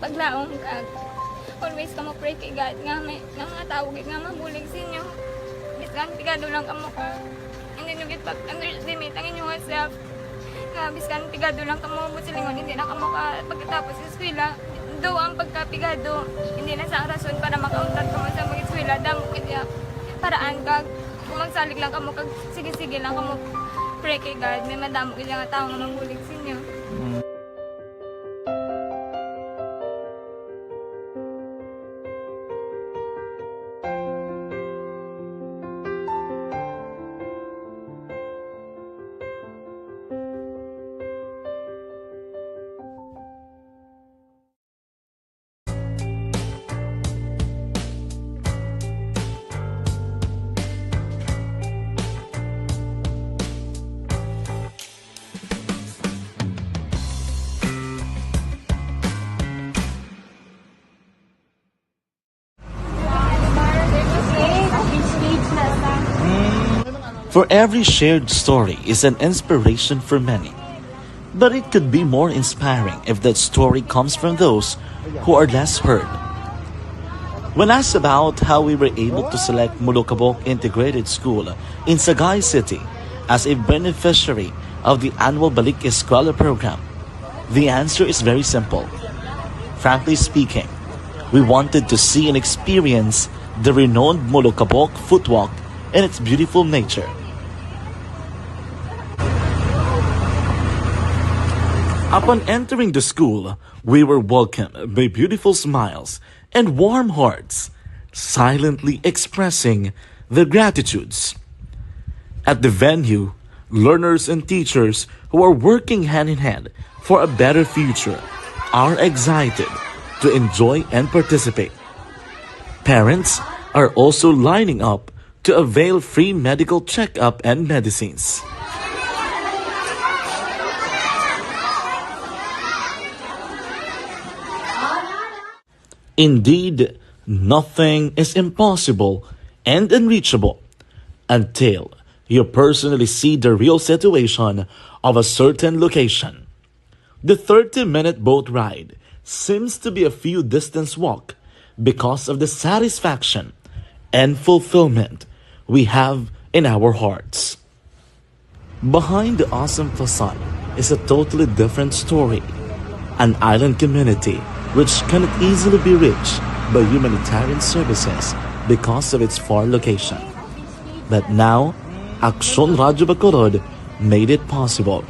paglaong kag always ka mo pray kay God nga may nga tawag nga mabulig sa inyo. Biskan pigado lang ka mo ka. Hindi nyo git pag-underestimate ang inyong self. Nga biskan pigado lang ka mo busilingon hindi na ka mo ka pagkatapos sa eskwela. Do ang pagkapigado hindi na sa rason para makauntat ka mo sa mga eskwela damo kaya paraan kag kung magsalig lang ka mo kag sige-sige lang ka mo pray kay God may madamo kaya nga tao nga mangbulig sa inyo. For every shared story is an inspiration for many. But it could be more inspiring if that story comes from those who are less heard. When asked about how we were able to select Mulukabok Integrated School in Sagay City as a beneficiary of the annual Balik Eskwela program? The answer is very simple. Frankly speaking, we wanted to see and experience the renowned Molokabok footwalk in its beautiful nature. Upon entering the school, we were welcomed by beautiful smiles and warm hearts, silently expressing their gratitudes. At the venue, learners and teachers who are working hand in hand for a better future are excited to enjoy and participate. Parents are also lining up to avail free medical checkup and medicines. Indeed, nothing is impossible and unreachable until you personally see the real situation of a certain location. The 30-minute boat ride seems to be a few distance walk because of the satisfaction and fulfillment we have in our hearts. Behind the awesome facade is a totally different story. An island community which cannot easily be reached by humanitarian services because of its far location. But now, Aksyon Radio Bacolod made it possible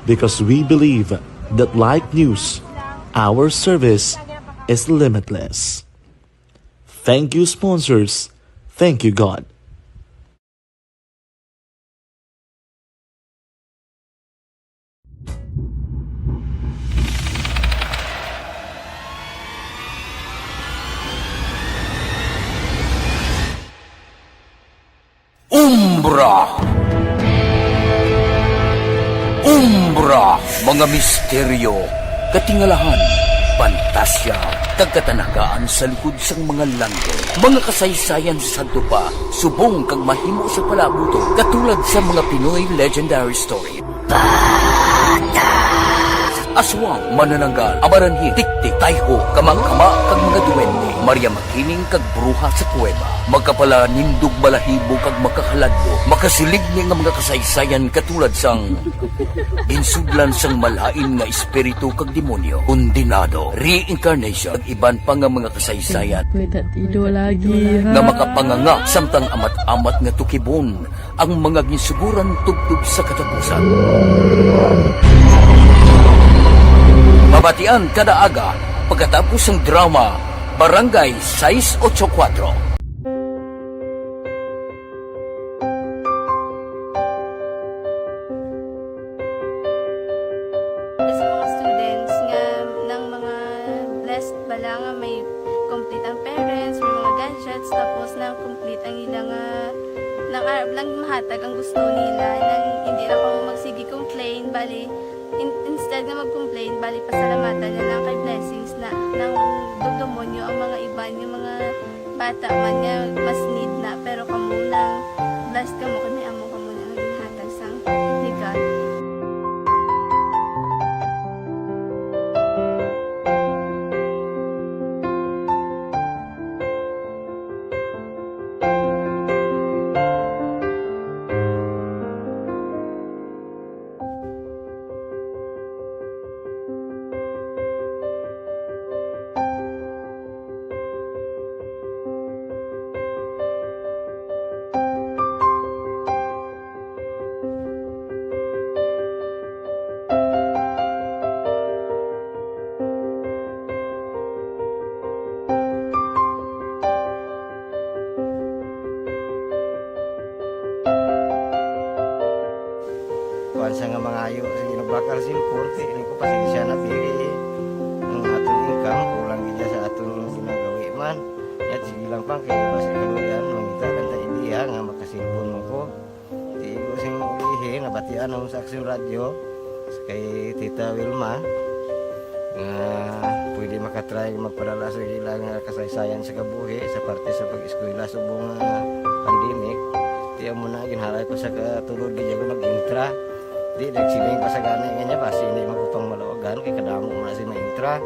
because we believe that like news, our service is limitless. Thank you, sponsors. Thank you, God. Umbra! Umbra! Mga misteryo, katingalahan, pantasya, kagkatanagaan sa likod sang mga langgo. Mga kasaysayan sa dupa, subong kag mahimo sa palabuto, katulad sa mga Pinoy legendary story. Aswang, manananggal, amaranhin, tiktik, tayho, kamang-kama, kag mga duwende, Maria Makining kag bruha sa kuweba, magkapala nindog balahibo kag makahaladlo, makasilig niya nga mga kasaysayan katulad sang ginsudlan sang malain nga espiritu kag demonyo, kondinado, reincarnation, kag iban pa nga mga kasaysayan nga makapanganga samtang amat-amat nga tukibon ang mga ginsuguran tugtog sa katapusan. Mabatian kada aga pagkatapos ng drama Barangay 684. Sa mga students nga ng mga blessed bala nga may complete ang parents, may mga gadgets, tapos na complete ang ilang lang mahatag ang gusto nila nang hindi na ako magsigi complain, bali instead nga mag-complain, bali pasalamatan na lang kay blessings na nang dudumonyo ang mga iban, yung mga bata man nga mas need na, pero kamo lang blessed kamo kami amo kamo na naging hatag sang ni God. Sa nga mga ayo sa ginabakal silpon kay ini ko pasensya na pili ang atong income kulang gid sa atong ginagawi man at sige lang pang kay basta kaluyan mangita kan ta idea nga makasilpon mo ko di ko sing ihi nabatian ang sa Aksyon Radio kay Tita Wilma nga pwede makatry magpadala sa ilang kasaysayan sa kabuhi sa parte sa pag-eskwela subong pandemic di mo na ginhalay ko sa katulod gid ako nag-intra. Di nagsiling pa sa gana nga basi hindi magupang malawagan kay kadamo mo na si maintra.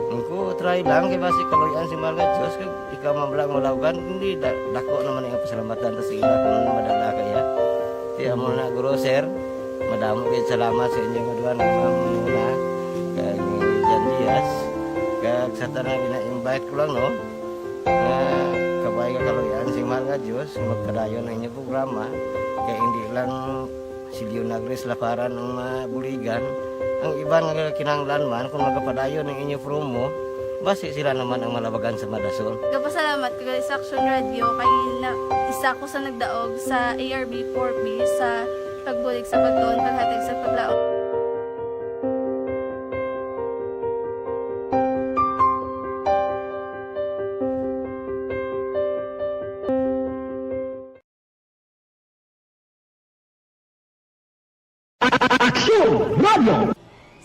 Ningko try lang kay basi kaloyan si Malga Diyos kay ikaw mablang malawagan hindi dako naman ang pasalamatan ta sa ila kung madala kaya. Di amo na guro sir Madamo kayo salamat sa inyong adwa ng mamuna. Kag ni Jan Diaz. Kag sa tanang ina-invite ko lang, no? Na kabay ka kaluyan si mahal nga Diyos, magpadayon ng inyong programa. Kaya hindi lang si Leonagres Laparan ang mabuligan. Ang iba nga kinanglan man, kung magpadayon ng inyong promo, basi sila naman ang malabagan sa Madason. Kapasalamat ko sa Action Radio kay isa ko sa nagdaog sa ARB 4B sa pagbulig sa pagtuon, paghatag sa paglaog.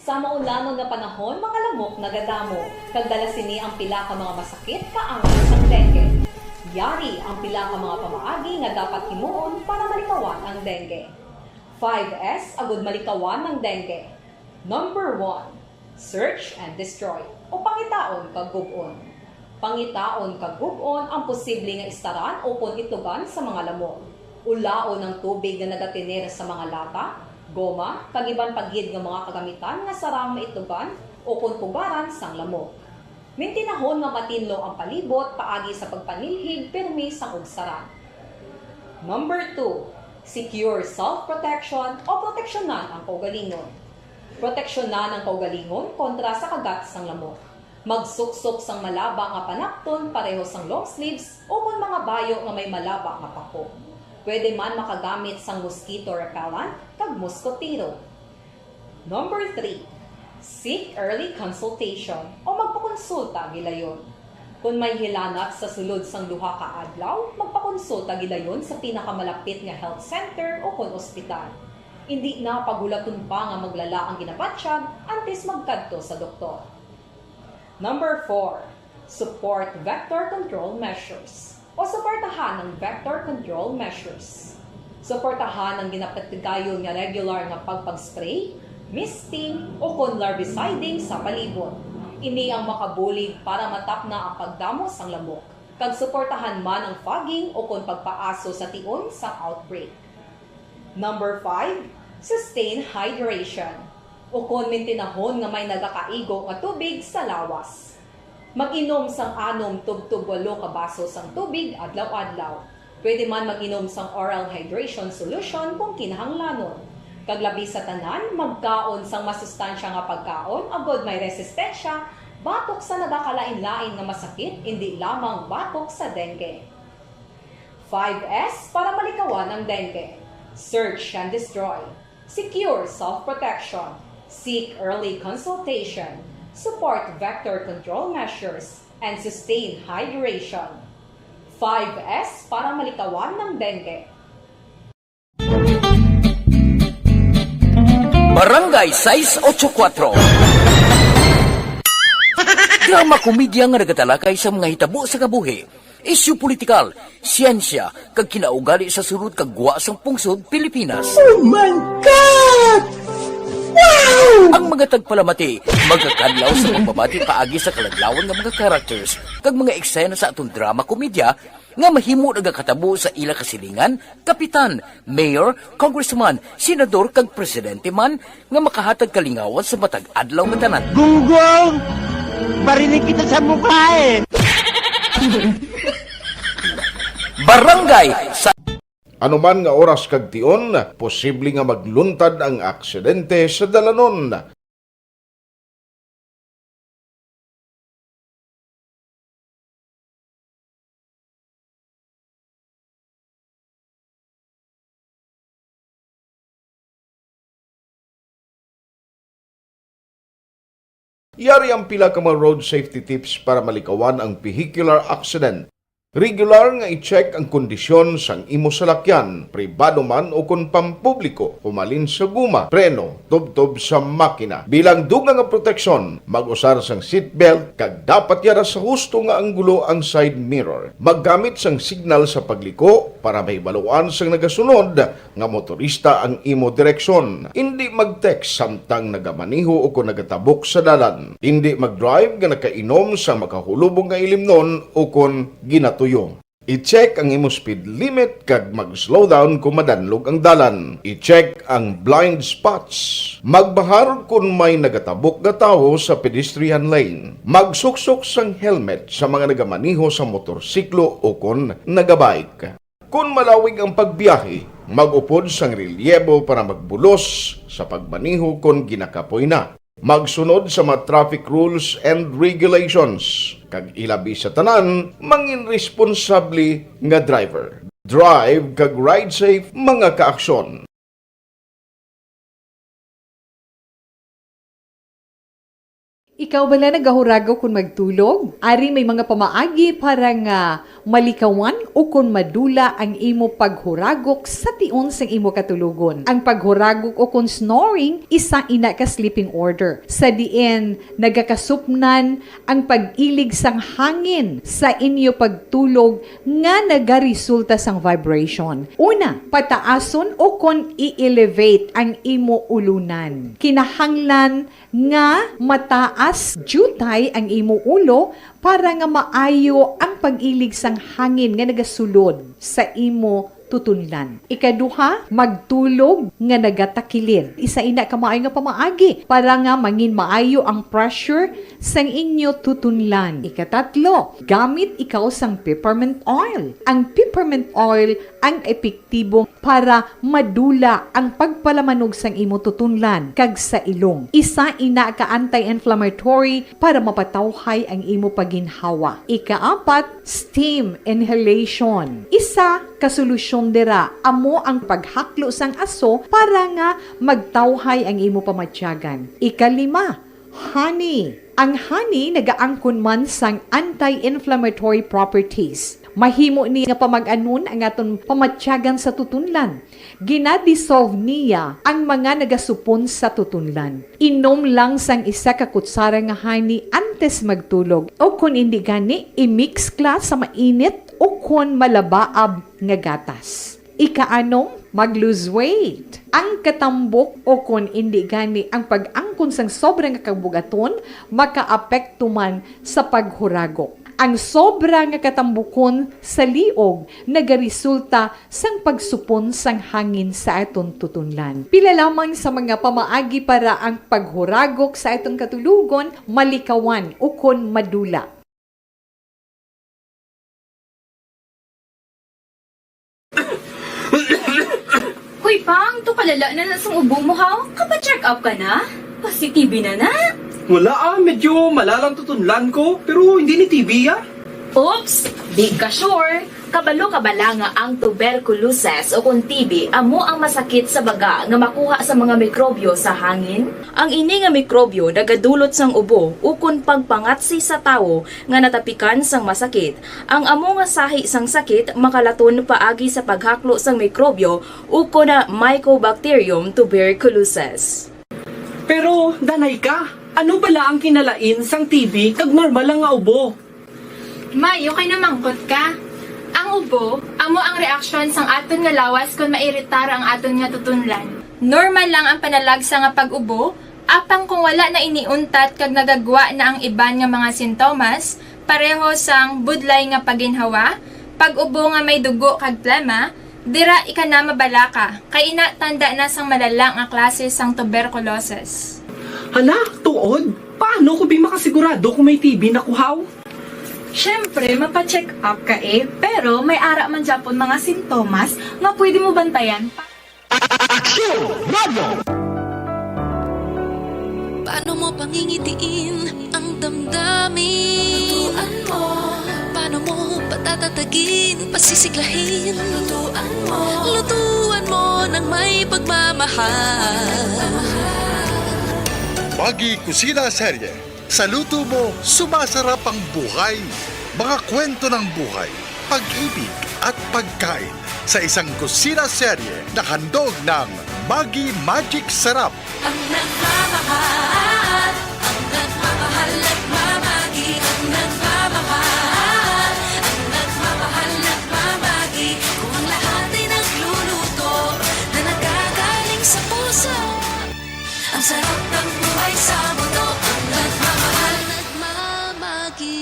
Sa maulanong nga panahon, mga lamok nagadamo. Kagdala sini ang pila ka mga masakit kaangay sang dengue. Yari ang pila ka mga pamaagi nga dapat himuon para malikawan ang dengue. 5S agud malikawan ng dengue. Number 1, search and destroy o pangitaon kag gub-on. Pangitaon kag gub-on ang posible nga istaran o kon itugan sa mga lamok. Ulaon ng tubig na nagatinir sa mga lata, goma, kagiban pagyid nga mga kagamitan nga sarang maitugan o kung pugaran sang lamok. Mintinahon nga matinlo ang palibot paagi sa pagpanilhig permi sang ugsaran. Number 2, secure self-protection o proteksyonan ang kaugalingon. Proteksyonan ang kaugalingon kontra sa kagat sang lamok. Magsuksok sang malaba nga panakton pareho sang long sleeves o kung mga bayo nga may malaba nga pako. Pwede man makagamit sang mosquito repellent kag mosquitero. Number 3, seek early consultation o magpakonsulta gilayon. Kung may hilanat sa sulod sang duha ka adlaw, magpakonsulta gilayon sa pinakamalapit nga health center o kon ospital. Hindi na pagulaton pa nga maglala ang ginabatsyag antes magkadto sa doktor. Number 4, support vector control measures o suportahan ng vector control measures. Suportahan ang ginapatigayon nga regular nga pagpag-spray, misting o kon larviciding sa palibot. Ini ang makabulig para matapna ang pagdamos sang lamok. Kag suportahan man ang fogging o kon pagpaaso sa tion sa outbreak. Number 5, sustain hydration o kon mintinahon nga may nagakaigo nga tubig sa lawas. Mag-inom sang 6 tub-tub 8 ka baso sang tubig adlaw-adlaw. Pwede man mag-inom sang oral hydration solution kung kinahanglanon. Kaglabi sa tanan, magkaon sang masustansya nga pagkaon, agod may resistensya, batok sa nagakalain-lain nga masakit, hindi lamang batok sa dengue. 5S para malikawan ang dengue. Search and destroy. Secure self-protection. Seek early consultation. Support vector control measures, and sustain hydration. 5S para malikawan ng dengue. Barangay 684 Drama komedya nga nagatalakay sa mga hitabo sa kabuhi, isyu politikal, siyensya, kag kinaugali sa sunod kag guwa sang pungsod Pilipinas. Oh my God! Wow! Ang mga tagpalamati, magkakadlaw sa pagbabati paagi sa kaladlawan ng mga characters kag mga eksena sa atong drama komedya nga mahimo nagakatabo sa ila kasilingan, kapitan, mayor, congressman, senador kag presidente man nga makahatag kalingawan sa matag adlaw nga tanan. Gunggong! Barinig kita sa mukha eh! Barangay sa Anuman nga oras kag tion, posible nga magluntad ang aksidente sa dalanon. Yari ang pila ka mga road safety tips para malikawan ang vehicular accident. Regular nga i-check ang kondisyon sang imo salakyan, pribado man o kung pampubliko, humalin sa guma, preno, tubtob sa makina. Bilang dugang nga proteksyon, mag-usar sang seatbelt, kag dapat yara sa husto nga anggulo ang side mirror. Maggamit sang signal sa pagliko para may baluan sang nagasunod nga motorista ang imo direksyon. Hindi mag-text samtang nagamaniho o kung nagatabok sa dalan. Hindi mag-drive nga nakainom sa makahulubong nga ilimnon o kung ginatuyong. I-check ang imo speed limit kag mag-slow down kung madanlog ang dalan. I-check ang blind spots. Magbahar kung may nagatabok nga tawo sa pedestrian lane. Magsuksok sang helmet sa mga nagamaniho sa motorsiklo o kung nagabike. Kung malawig ang pagbiyahe, mag-upod sang relyebo para magbulos sa pagmaniho kung ginakapoy na. Magsunod sa mga traffic rules and regulations. Kag ilabi sa tanan, mangin responsable nga driver. Drive kag ride safe mga kaaksyon. Ikaw bala nagahuragaw kung magtulog? Ari may mga pamaagi para nga malikawan o kung madula ang imo paghuragok sa tion sang imo katulugon. Ang paghuragok o kung snoring, isa ina ka sleeping order. Sa diin, nagakasupnan ang pag-ilig sang hangin sa inyo pagtulog nga nagaresulta sang vibration. Una, pataason o kung i-elevate ang imo ulunan. Kinahanglan nga mataas jutay ang imo ulo para nga maayo ang pag-ilig sang hangin nga nagasulod sa imo tutunlan. Ikaduha, magtulog nga nagatakilid. Isa ina ka maayo nga pamaagi para nga mangin maayo ang pressure sang inyo tutunlan. Ikatatlo, gamit ikaw sang peppermint oil. Ang peppermint oil ang epektibo para madula ang pagpalamanog sang imo tutunlan kag sa ilong. Isa ina ka anti-inflammatory para mapatawhay ang imo paginhawa. Ikaapat, steam inhalation. Isa ka solusyon dira amo ang paghaklo sang aso para nga magtawhay ang imo pamatyagan. Ikalima, honey. Ang honey nagaangkon man sang anti-inflammatory properties. Mahimo ni nga pamag-anon ang aton pamatyagan sa tutunlan. Ginadissolve niya ang mga nagasupon sa tutunlan. Inom lang sang isa ka kutsara nga honey antes magtulog. O kung hindi gani, i-mix kla sa mainit o kung malabaab nga gatas. Ikaanong, mag-lose weight. Ang katambok o kung hindi gani ang pag-angkon sang sobrang kabugaton, makaapekto man sa paghuragok. Ang sobra nga katambukon sa liog nagaresulta sang pagsupon sang hangin sa aton tutunlan. Pila lamang sa mga pamaagi para ang paghuragok sa aton katulugon malikawan o kon madula. Hoy, Pang, to kalala na sang ubo mo, ha? Kapa-check up ka na? Positibe na na? Wala medyo malalang tutunlan ko, pero hindi ni TB Oops! Di ka sure! Kabalo kabala nga ang tuberculosis o kung TB amo ang masakit sa baga nga makuha sa mga mikrobyo sa hangin. Ang ini nga mikrobyo nagadulot sang ubo o kung pagpangatsi sa tawo nga natapikan sang masakit. Ang amo nga sahi sang sakit makalaton paagi sa paghaklo sang mikrobyo o kung na Mycobacterium tuberculosis. Pero, danay ka, ano bala ang kinalain sang TB kag normal lang nga ubo? Mayo kay namangkot ka. Ang ubo, amo ang reaksyon sang aton nga lawas kung mairitar ang aton nga tutunlan. Normal lang ang panalagsa nga pag-ubo, apang kung wala na iniuntat kag nagagwa na ang iban nga mga sintomas, pareho sang budlay nga paginhawa, pag-ubo nga may dugo kag plema, dira ika na mabala ka, kay ina tanda na sang malala nga klase sang tuberculosis. Hala, tuod? Paano ko makasigurado kung may TB na kuhaw? Siyempre, mapacheck up ka pero may ara man Japon mga sintomas nga pwede mo bantayan. Paano mo pangingitiin ang damdamin? Lutuan mo. Paano mo patatatagin, pasisiglahin? Lutuan mo ng may pagmamahal. Magi Kusina Serye. Sa luto mo, sumasarap ang buhay. Mga kwento ng buhay, pag-ibig at pagkain sa isang kusina serye na handog ng Maggi Magic Sarap. Ang nagmamahal, ang nagmamahal at mamagi, ang nagmamahal, ang nagmamahal at mamagi. Kung ang lahat ay nagluluto na nagagaling sa puso, ang sarap ng buhay sa mundo, ang nagmamahal, nagmamagi.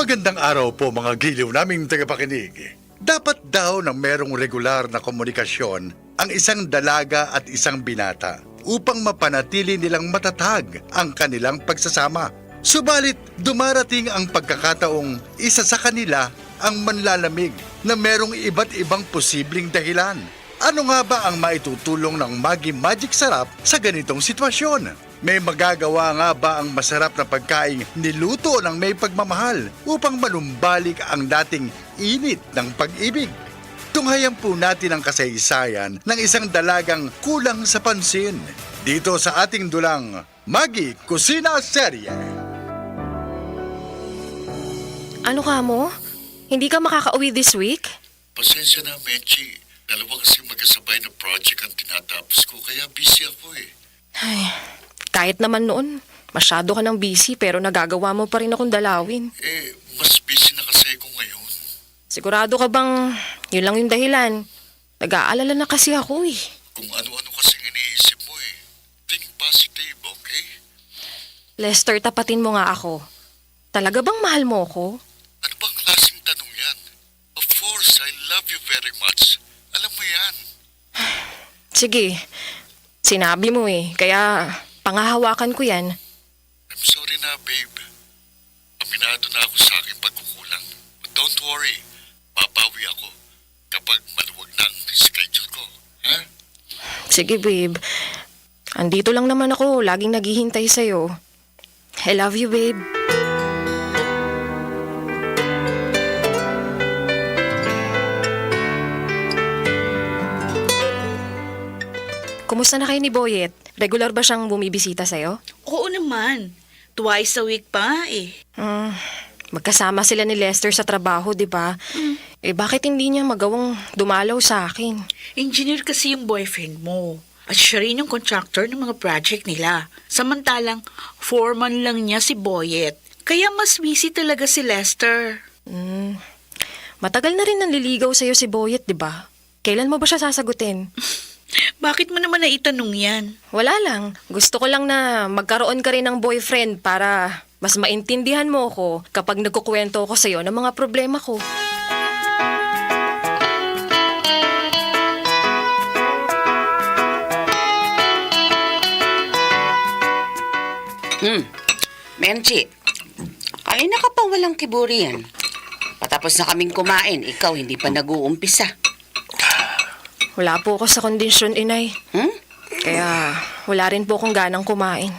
Magandang araw po mga giliw naming tagapakinig. Dapat daw na merong regular na komunikasyon ang isang dalaga at isang binata upang mapanatili nilang matatag ang kanilang pagsasama. Subalit, dumarating ang pagkakataong isa sa kanila ang manlalamig na merong iba't ibang posibleng dahilan. Ano nga ba ang maitutulong ng Maggi Magic Sarap sa ganitong sitwasyon? May magagawa nga ba ang masarap na pagkain niluto ng may pagmamahal upang manumbalik ang dating init ng pag-ibig? Tunghayan po natin ang kasaysayan ng isang dalagang kulang sa pansin dito sa ating dulang Maggi Kusina Serye. Ano ka mo? Hindi ka makaka-uwi this week? Pasensya na, Menchi. Dalawa kasi magkasabay na project ang tinatapos ko, kaya busy ako eh. Ay, kahit naman noon, masyado ka ng busy pero nagagawa mo pa rin akong dalawin. Mas busy na kasi ako ngayon. Sigurado ka bang yun lang yung dahilan? Nag-aalala na kasi ako eh. Kung ano-ano kasi iniisip mo eh. Think positive, okay? Lester, tapatin mo nga ako. Talaga bang mahal mo ako? Ano bang klaseng tanong yan? Of course, I love you very much. Alam mo yan. Sige, sinabi mo eh, kaya pangahawakan ko yan. I'm sorry na, babe. Aminado na ako sa aking pagkukulang. But don't worry, babawi ako kapag maluwag na ang schedule ko. Ha? Sige babe, andito lang naman ako, laging naghihintay sa'yo. I love you babe. Kumusta na kayo ni Boyet? Regular ba siyang bumibisita sa'yo? Oo naman. Twice a week pa eh. Magkasama sila ni Lester sa trabaho, di ba? Bakit hindi niya magawang dumalaw sa akin? Engineer kasi yung boyfriend mo. At siya rin yung contractor ng mga project nila. Samantalang, foreman lang niya si Boyet. Kaya mas busy talaga si Lester. Matagal na rin nanliligaw sa'yo si Boyet, di ba? Kailan mo ba siya sasagutin? Bakit mo naman naitanong yan? Wala lang. Gusto ko lang na magkaroon ka rin ng boyfriend para mas maintindihan mo ako kapag nagkukwento ako sa'yo ng mga problema ko. Menchi, kanina ka pa walang kiburi yan. Patapos na kaming kumain, ikaw hindi pa nag-uumpisa. Wala po ako sa kondisyon, inay. Kaya wala rin po akong ganang kumain.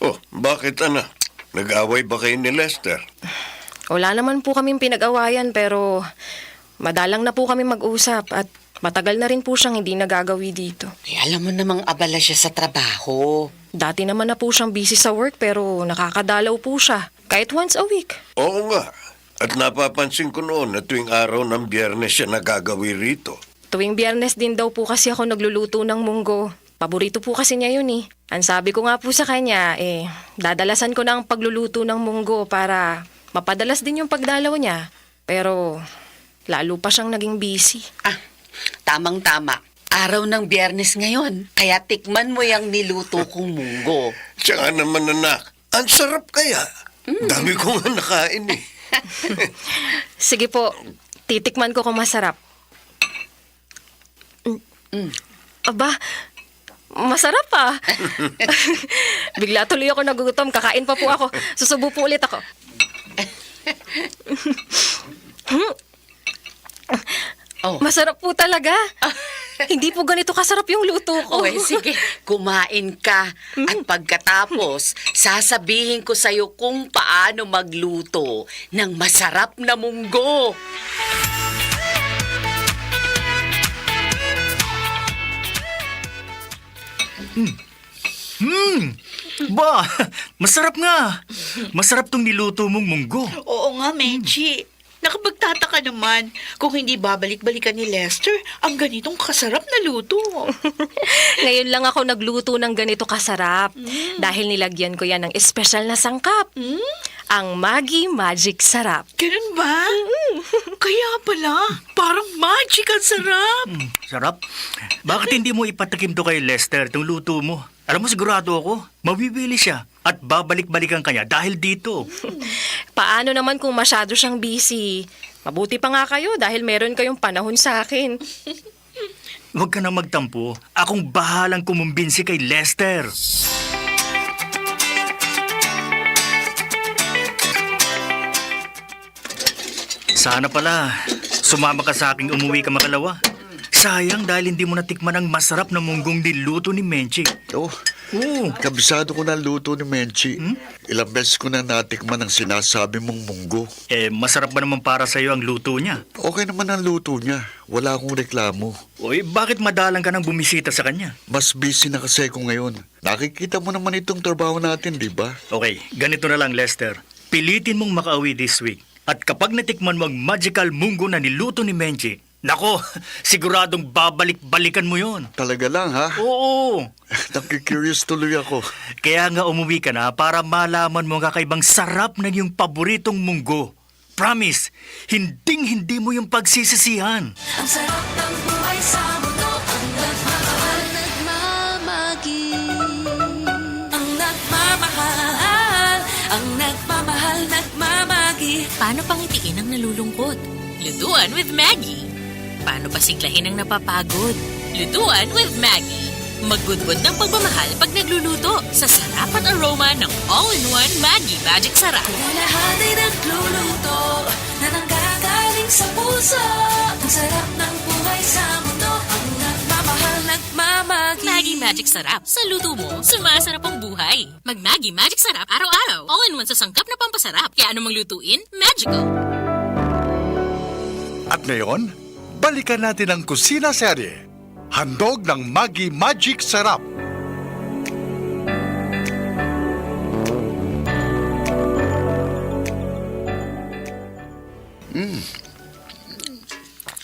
Oh, bakit anak? Nag-away ba kayo ni Lester? Wala naman po kaming pinag-awayan pero madalang na po kami mag-usap at matagal na rin po siyang hindi nagagawi dito. Alam mo namang abala siya sa trabaho. Dati naman na po siyang busy sa work pero nakakadalaw po siya. Kahit once a week. Oo nga. At napapansin ko noon na tuwing araw ng Biyernes siya nagagawi rito. Tuwing Biyernes din daw po kasi ako nagluluto ng munggo. Paborito po kasi niya yun eh. Ang sabi ko nga po sa kanya, dadalasan ko na ang pagluluto ng munggo para mapadalas din yung pagdalaw niya. Pero lalo pa siyang naging busy. Tamang-tama. Araw ng Biyernes ngayon. Kaya tikman mo yung niluto kong munggo. Tsaka naman anak, ang sarap kaya. Dami ko nga nakain eh. Sige po, titikman ko kung masarap. Aba, masarap ah. Bigla tuloy ako nagugutom. Kakain pa po ako. Susubo po ulit ako. Masarap po talaga. Hindi po ganito kasarap yung luto ko. Sige, kumain ka. At pagkatapos, sasabihin ko sa'yo kung paano magluto ng masarap na munggo. Ba, masarap nga. Masarap tong niluto mong munggo. Oo nga, Menchi. Nakapagtataka naman kung hindi babalik-balikan ni Lester ang ganitong kasarap na luto. Ngayon lang ako nagluto ng ganito kasarap. Dahil nilagyan ko yan ng espesyal na sangkap. Ang Maggi Magic Sarap. Ganun ba? Kaya pala, parang magic ang sarap. Sarap. Bakit hindi mo ipatikim to kay Lester, tong luto mo? Alam mo, sigurado ako, mabibili siya at babalik-balikan kanya dahil dito. Paano naman kung masyado siyang busy? Mabuti pa nga kayo dahil meron kayong panahon sa akin. Huwag ka na magtampo. Akong bahalang kumumbinsi kay Lester. Sana pala, sumama ka sa aking umuwi ka makalawa. Sayang dahil hindi mo natikman ang masarap na munggong niluto ni Menchi. Oh, kabisado ko na ang luto ni Menchi. Ilang beses ko na natikman ang sinasabi mong munggo. Masarap ba naman para sa'yo ang luto niya? Okay naman ang luto niya. Wala akong reklamo. Oy, bakit madalang ka nang bumisita sa kanya? Mas busy na kasi ako ngayon. Nakikita mo naman itong trabaho natin, di ba? Okay, ganito na lang, Lester. Pilitin mong makauwi this week. At kapag natikman mo ang magical munggo na niluto ni Menchi, nako, siguradong babalik-balikan mo yon. Talaga lang, ha? Oo. Nakikurious tuloy ako. Kaya nga umuwi ka na para malaman mo ang kakaibang sarap ng iyong paboritong munggo. Promise, hinding-hindi mo yung pagsisisihan. Ang sarap ng buhay sa mundo, ang nagmamahal, ang nagmamahal, ang nagmamahal, nagmamagi. Paano pangitiin ang nalulungkot? Lutuan with Maggie. Paano pasiglahin ang napapagod? Lutuan with Maggie. Magbudbud ng pagmamahal pag nagluluto sa sarap at aroma ng all-in-one Maggie Magic Sarap. Lahat ay nagluluto na nanggagaling sa puso. Ang sarap ng buhay sa mundo, ang nagmamahal, nagmamagi. Maggie Magic Sarap. Sa luto mo, sumasarap ang buhay. Mag-Maggie Magic Sarap araw-araw. All-in-one sa sangkap na pampasarap. Kaya anong maglutuin? Magical. At ngayon, balikan natin ang kusina serye. Handog ng Maggi Magic Sarap.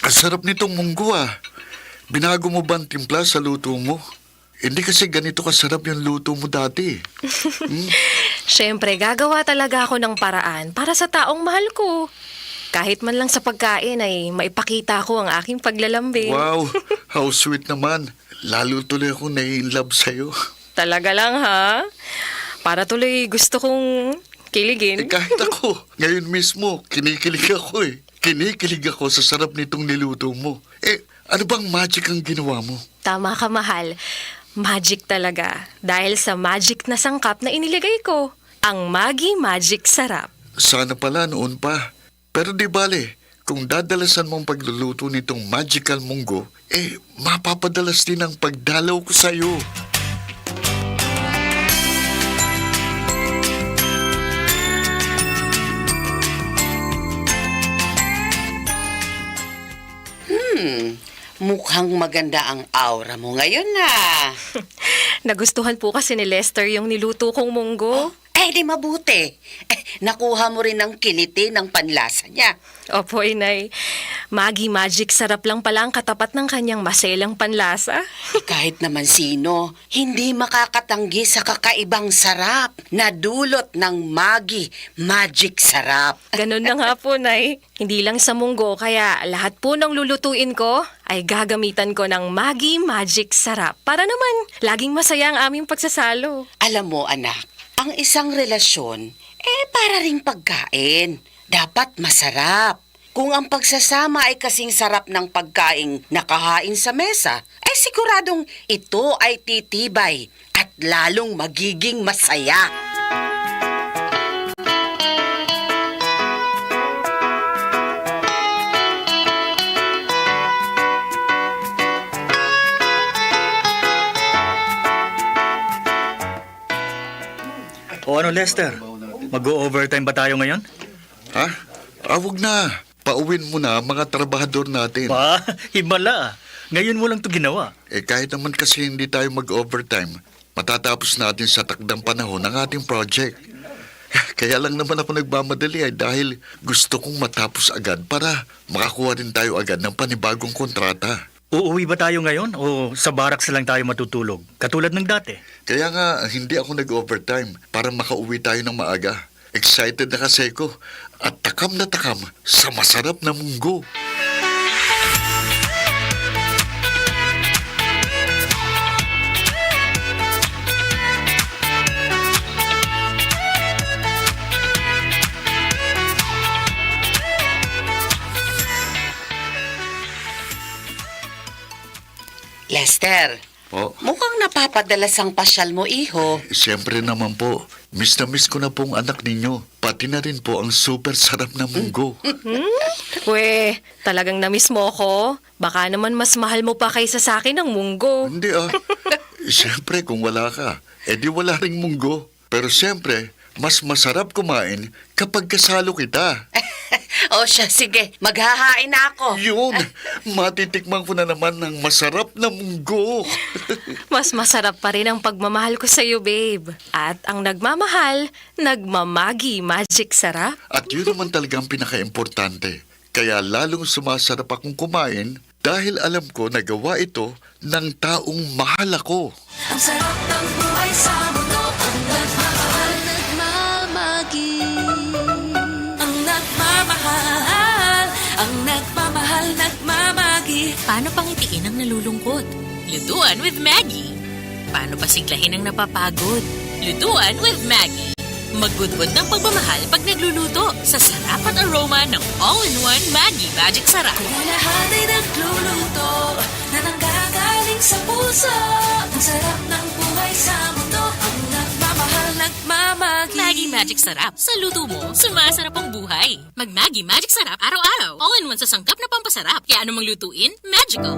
Ang sarap nitong munggo ah. Binago mo ba ang timpla sa luto mo? Hindi kasi ganito kasarap yung luto mo dati. Siyempre, gagawa talaga ako ng paraan para sa taong mahal ko. Kahit man lang sa pagkain ay maipakita ko ang aking paglalambing. Wow, how sweet naman. Lalo tuloy ako nai-inlove sa'yo. Talaga lang ha? Para tuloy gusto kong kiligin. Kahit ako, ngayon mismo, kinikilig ako eh. Kinikilig ako sa sarap nitong niluto mo. Ano bang magic ang ginawa mo? Tama ka, mahal. Magic talaga. Dahil sa magic na sangkap na inilagay ko. Ang Maggi Magic Sarap. Sana pala noon pa. Pero di bale, kung dadalasan mong pagluluto nitong magical munggo, mapapadalas din ang pagdalaw ko sa'yo. Mukhang maganda ang aura mo ngayon na. Nagustuhan po kasi ni Lester yung niluto kong munggo. Di mabuti. Nakuha mo rin ang kiliti ng panlasa niya. Opo, Inay. Maggi Magic Sarap lang pala ang katapat ng kanyang maselang panlasa. Kahit naman sino, hindi makakatanggi sa kakaibang sarap na dulot ng Maggi Magic Sarap. Ganun na nga po, Nay. Hindi lang sa munggo, kaya lahat po ng lulutuin ko ay gagamitan ko ng Maggi Magic Sarap para naman laging masaya ang aming pagsasalo. Alam mo, anak, ang isang relasyon, para ring pagkain. Dapat masarap. Kung ang pagsasama ay kasing sarap ng pagkaing nakahain sa mesa, siguradong ito ay titibay at lalong magiging masaya. O ano, Lester? Mag-o-overtime ba tayo ngayon? Ha? Wag na. Pauwin mo na ang mga trabahador natin. Himala. Ngayon mo lang ito ginawa. Kahit naman kasi hindi tayo mag-overtime, matatapos natin sa takdang panahon ang ating project. Kaya lang naman ako nagmamadali dahil gusto kong matapos agad para makakuha rin tayo agad ng panibagong kontrata. Uuwi ba tayo ngayon o sa barracks lang tayo matutulog? Katulad ng dati. Kaya nga, hindi ako nag-overtime para makauwi tayo ng maaga. Excited na kasi ko at takam na takam sa masarap na munggo. Lester, mukhang napapadalas ang pasyal mo, iho. Siyempre naman po, miss na miss ko na pong anak ninyo. Pati na rin po ang super sarap na munggo. We, talagang namiss mo ko? Baka naman mas mahal mo pa kaysa sa akin ang munggo. Hindi Siyempre kung wala ka, edi wala ring munggo. Pero siyempre, mas masarap kumain kapag kasalo kita. O siya, sige, maghahain na ako. Yun, matitikman ko na naman ng masarap na munggo. Mas masarap pa rin ang pagmamahal ko sa'yo, babe. At ang nagmamahal, nagmamagi magic sarap. At yun naman talagang pinaka-importante. Kaya lalong sumasarap akong kumain dahil alam ko na gawa ito ng taong mahal ako. Ang sarap ng buhay sa mundo, ang nagmamahal, nagmamagi. Ang nagmamahal, ang nagmamahal, nagmamagi. Paano pangitiin ang nalulungkot? Lutuan with Maggie. Paano pasiglahin ang napapagod? Lutuan with Maggie. Magbudbud ng pagmamahal pag nagluluto sa sarap at aroma ng all-in-one Maggie Magic Sarap. Kung lahat ay nagluluto na nanggagaling sa puso, ang sarap ng buhay sa mundo, ang nagmamahal, nagmamagi. Maggie Magic Sarap. Sa luto mo, sumasarap ang buhay. Mag-Maggie Magic Sarap araw-araw. All-in-one sa sangkap na pampasarap. Kaya anumang lutuin, magical.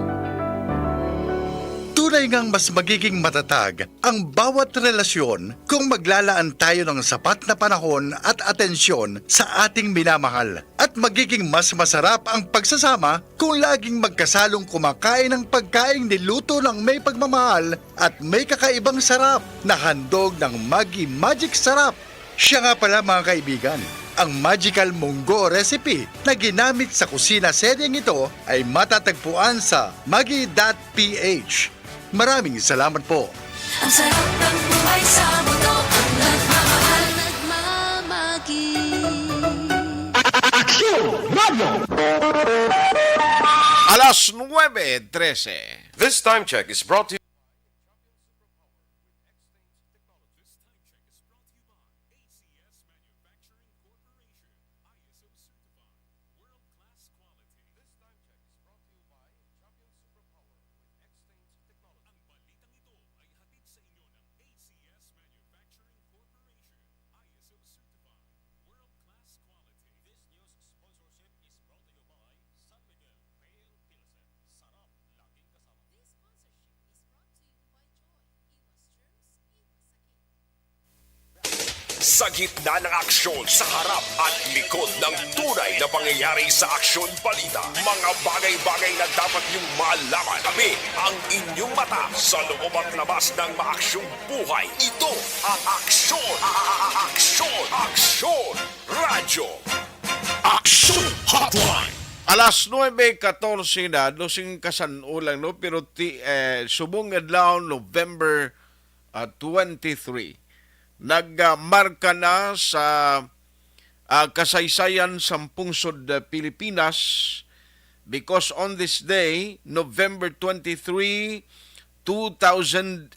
Tunay ngang mas magiging matatag ang bawat relasyon kung maglalaan tayo ng sapat na panahon at atensyon sa ating minamahal. At magiging mas masarap ang pagsasama kung laging magkasalong kumakain ng pagkaing niluto ng may pagmamahal at may kakaibang sarap na handog ng Maggie Magic Sarap. Siya nga pala mga kaibigan, ang magical munggo recipe na ginamit sa kusina seryeng ito ay matatagpuan sa maggie.ph. Maraming salamat po. Ang sarap ng buhay sa mundo, ang nagmamahal, nagmamagi. Alas 9:13. This time check is brought to you. Sa gitna ng aksyon, sa harap at likod ng tunay na pangyayari sa aksyon balita, mga bagay-bagay na dapat niyong malaman. Kami ang inyong mata sa loob at labas ng maaksyong buhay. Ito ang Aksyon! Aksyon! Radyo! Action Hotline! Alas 9:14 na, dosing kasanulang, no? Pero subong adlaw November 23. Nagmarka na sa kasaysayan sa pungsod Pilipinas because on this day, November 23, 2009,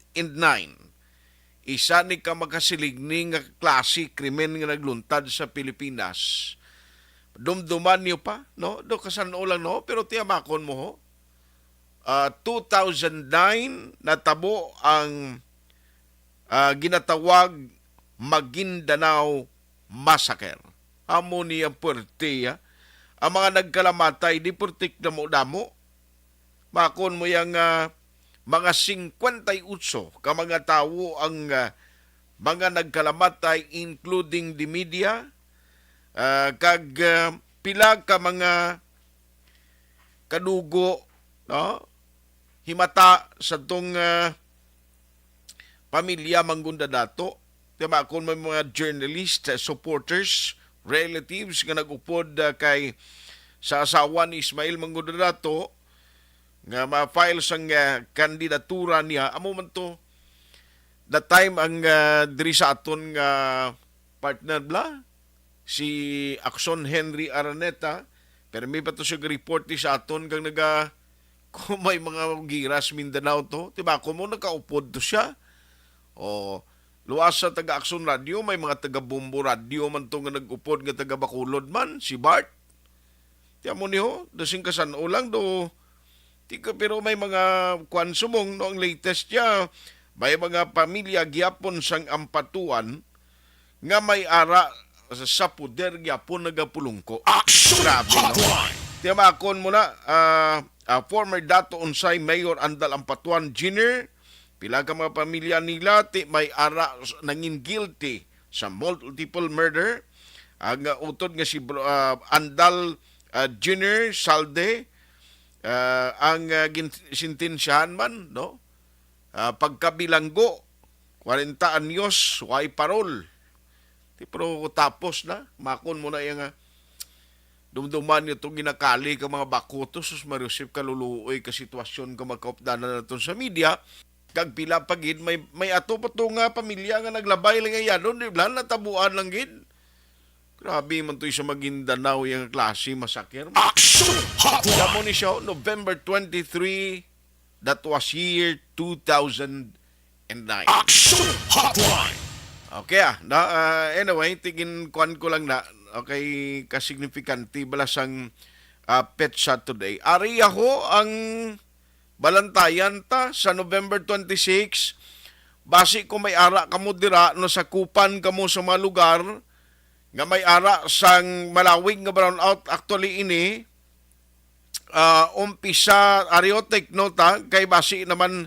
isa ni ka makasiligning nga klase krimen nga nagluntad sa Pilipinas. Dumduman niyo pa, no? Do kasanulang, no? Pero tiyamakon mo, ho? 2009, natabo ang ginatawag Maguindanao Massacre. Amo niyang puerte, ang mga nagkalamatay, di purtik na mo damo. Makon mo yung mga 58 ka mga tao ang mga nagkalamatay, including the media, kag pila ka mga kadugo, no? Himata sa tong pamilya manggunda dato. Diba, kung may mga journalist, supporters, relatives nga nag-upod kay sa asawa ni Ismail manggunda dato nga ma-file sang kandidatura niya, amo man to that time ang diri sa aton nga partner bla si Akson Henry Araneta, pero may pa to siya report sa aton kang kung may mga giras Mindanao to, diba, kung mo nakaupod to siya. O, luwas sa taga-Aksyon Radio, may mga taga-Bumbo Radio man to nga nag-upod nga taga-Bacolod man, si Bart. Tiyan mo niyo, dasing kasanulang do Pero may mga kwan sumong no ang latest niya. May mga pamilya gyapon sang ampatuan nga may ara sa puder gyapon nagapulungko. Grabe, no? Tiyamakon mo na, former Dato Unsay Mayor Andal Ampatuan Jr., pila ka mga pamilya nila may ara nangin guilty sa multiple murder. Ang utod nga si Andal Jr. Salde, ang sintensyahan man, no? Pagkabilanggo, 40 anyos, way parol. Pero tapos na, makon mo na yung dumduman nyo itong ginakali ka mga bakuto, sus marusip kaluluoy ka sitwasyon ka magkaupdanan na ito sa media, kag pila pagid, may ato pa ito nga pamilya nga naglabay lang yan, doon, di ba, natabuan lang gid. Grabe man ito sa Maguindanao yung klase masakir. Kamo ni siya, November 23, that was year 2009. Action Hotline! Okay anyway, tigin kuan ko lang na, okay, kasignifikante balasang Petsa today. Ari ako ang balantayan ta sa November 26, basi ko may ara kamo dira no sa kupan kamo sa mga lugar, nga may ara sang malawig nga brownout actually ini umpisa ariotek nota kay basi naman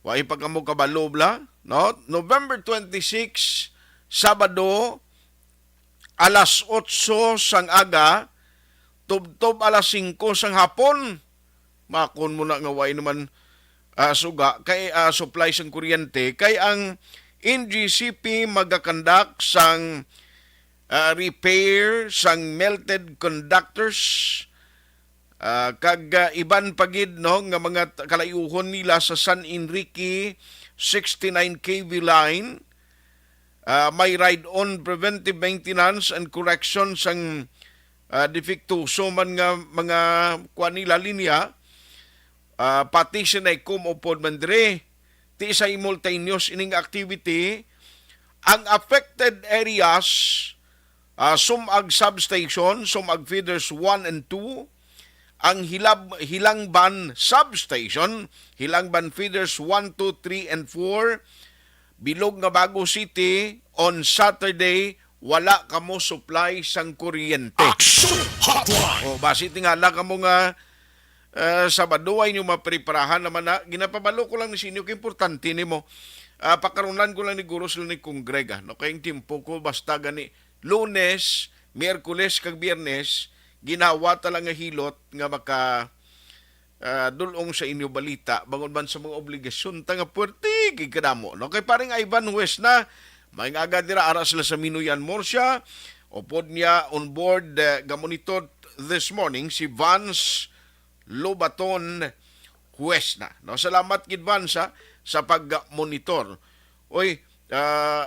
way pagkamo kabalo bla no. November 26 Sabado alas 8 sang aga tubtob alas 5 sang hapon makon mo na nga way naman suga kay supply sang kuryente kay ang NGCP magakandak sang repair sang melted conductors kag iban pagid no nga mga kalayuhon nila sa San Enrique 69 kV line. May ride-on preventive maintenance and correction sang defectuoso man nga mga kuan nila linya, pati sinaykom upod mandre ti sa simultaneous ining activity. Ang affected areas, Sumag Substation, Sumag Feeders 1 and 2, ang Hilangban Substation, Hilangban Feeders 1, 2, 3, and 4, Bilog nga Bago City, on Saturday, wala kamo supply sang kuryente. O, basi tingala kamo nga Sabado ay nyo mapreparahan naman na, ginapabalo ko lang ni sinyo, importante ni mo. Pakarunan ko lang ni Guro sila ni Kongrega, no? Kayong timpo ko, basta gani, Lunes, Miyerkules, kag Biyernes, ginawa talang nga hilot nga maka dulong sa inyo balita bangon man sa mga obligasyon tanga puwerte gikadamo no kay paring Ivan West na may nga dira ara sila sa Minuyan Morsya upod niya on board gamonitor this morning si Vance Lobaton West na no. Salamat gid Vance sa pag-monitor. Oy,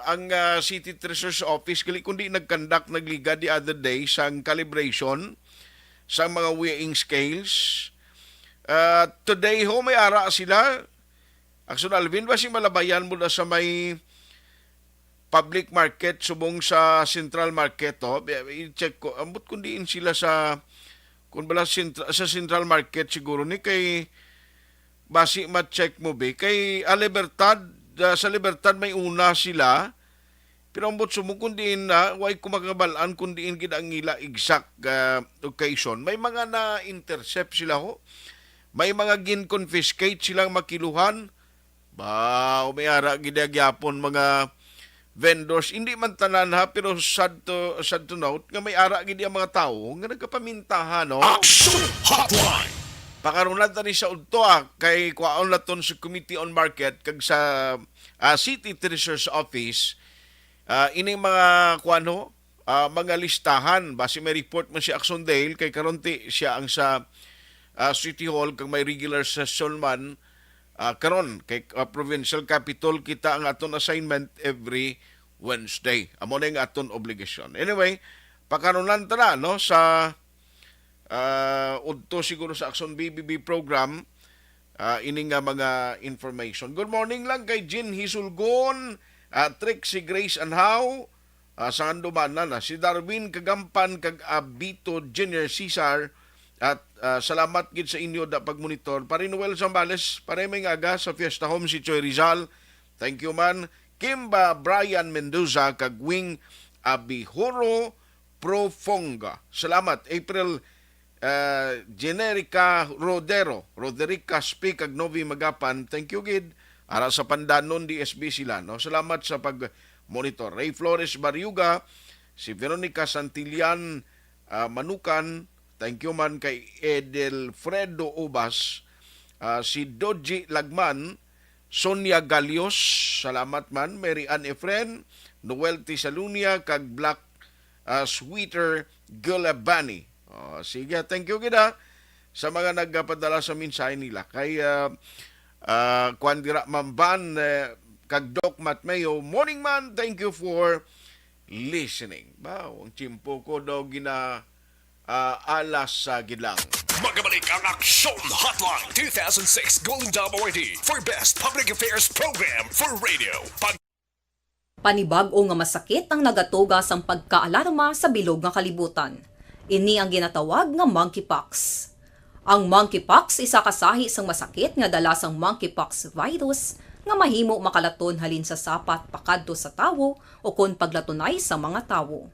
ang City Treasurer's Office kali kundi nagliga the other day sang calibration sa mga weighing scales. Today ho may ara sila. Akson Alvin ba si malabayan mo na sa may public market subong sa Central Market ho. I-check ko. Ambot kundiin sila sa kung bala sa Central Market siguro ni kay basi ma-check mo be kay Libertad. Sa Libertad may una sila, pero ang bot sumukundiin na, way kumakabalaan kundiin gid ang ila exact occasion. May mga na-intercept sila ho. May mga gin-confiscate silang makiluhan. Umayara gid gyapon mga vendors. Hindi man tanan ha, pero sad to note, nga may ara gid ang mga tao nga nagkapamintahan, no? Action Hotline! Pakarunan tani sa udto kay kuaon laton sa Committee on Market kag sa City Treasurer's Office ining mga kuano mga listahan base may report man si Axondale kay karonti siya ang sa City Hall kag may regular session man karon kay provincial capital kita ang aton assignment every Wednesday. Amo na yung aton obligasyon. Anyway, pakarunan ta na no sa udto siguro sa Action BBB program ini nga mga information. Good morning lang kay Jean Hisulgon, Trixie Grace Anhaw, sa Anduman na si Darwin Kagampan kag Abito Junior Cesar at salamat gid sa inyo da pagmonitor. Parinuel Zambales, may aga sa Fiesta Home si Choy Rizal. Thank you man. Kimba Brian Mendoza kag Wing Abihoro Profonga. Salamat. April Generica Roderica Speak kag Novi Magapan. Thank you gid. Ara sa pandanon DSB sila. No? Salamat sa pag-monitor. Ray Flores Bariuga, si Veronica Santillan Manukan, thank you man kay Edelfredo Ubas, si Doji Lagman, Sonia Galios, salamat man, Mary Ann Efren, Noel Tisalunia, kag Black Sweeter Gulabani. Sige, thank you gida sa mga nagpadala sa mensahe nila. Kay Kwandira Mamban, kag Doc Matmeo, morning man, thank you for listening. Ang chimpo ko daw alas sa gidlang. Magabalik ang Aksyon Hotline 2006 Golden Dome Awardee for Best Public Affairs Program for Radio. Panibag-o nga masakit ang nagatuga sang pagkaalarma sa bilog nga kalibutan. Ini ang ginatawag nga monkeypox. Ang monkeypox isa kasahi sang masakit nga dala sang monkeypox virus nga mahimo makalaton halin sa sapat pakadto sa tawo o kon paglatunay sa mga tawo.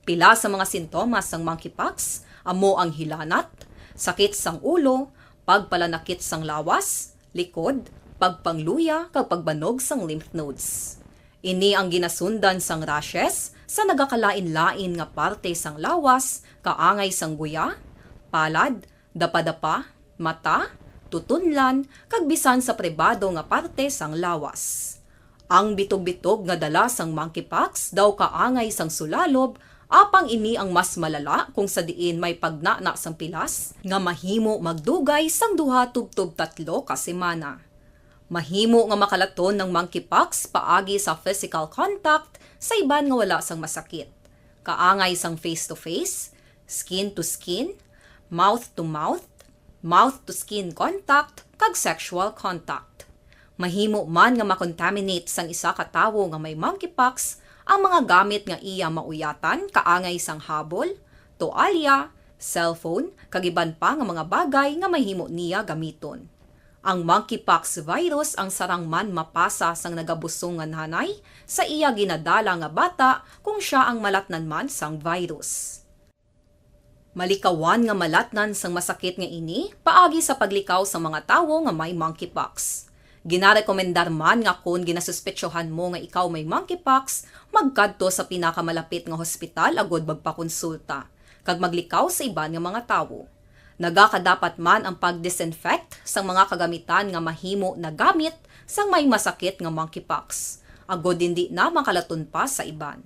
Pila sa mga sintomas sang monkeypox amo ang hilanat, sakit sang ulo, pagpalanakit sang lawas, likod, pagpangluya kag pagbanog sang lymph nodes. Ini ang ginasundan sang rashes sa nagakalain-lain nga parte sang lawas, kaangay sang guya, palad, dapadapa, mata, tutunlan, kag bisan sa pribado nga parte sang lawas. Ang bitog-bitog nga dala sang monkeypox daw kaangay sang sulalob, apang ini ang mas malala kung sa diin may pagnana sang pilas nga mahimo magdugay sang 2-3 ka semana. Mahimo nga makalaton ng monkeypox paagi sa physical contact sa iban nga wala sang masakit. Kaangay sang face-to-face, skin-to-skin, mouth-to-mouth, mouth-to-skin contact, kag sexual contact. Mahimo man nga makontaminate sang isa ka tawo nga may monkeypox ang mga gamit nga iya mauyatan, kaangay sang habol, toalya, cellphone, kag iban pa nga mga bagay nga mahimo niya gamiton. Ang monkeypox virus ang sarang man mapasa sang nagabusong nga nanay sa iya ginadala nga bata kung siya ang malatnan man sang virus. Malikawan nga malatnan sang masakit nga ini paagi sa paglikaw sa mga tawo nga may monkeypox. Ginarekomendar man nga kung ginasuspetsyohan mo nga ikaw may monkeypox, magkadto sa pinakamalapit nga hospital agod magpakonsulta, kag maglikaw sa iban nga mga tawo. Nagakadapat man ang pag-disinfect sa mga kagamitan nga mahimo na gamit sang may masakit nga monkeypox, agod hindi na makalaton pa sa iban.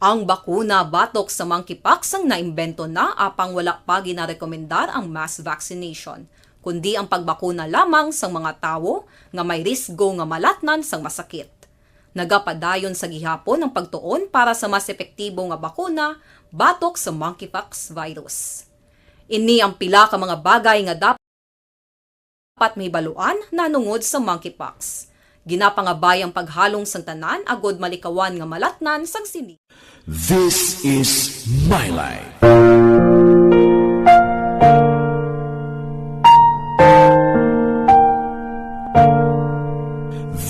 Ang bakuna batok sa monkeypox ang naimbento na apang wala pa ginarekomendar ang mass vaccination, kundi ang pagbakuna lamang sa mga tawo nga may risgo nga malatnan sang masakit. Nagapadayon sa gihapon ang pagtuon para sa mas epektibo nga bakuna batok sa monkeypox virus. Ini ang pila ka mga bagay nga dapat may baluan nanungod sa monkeypox. Ginapangabay ang paghalong sang tanan agod malikawan nga malatnan sang sini. This is my life.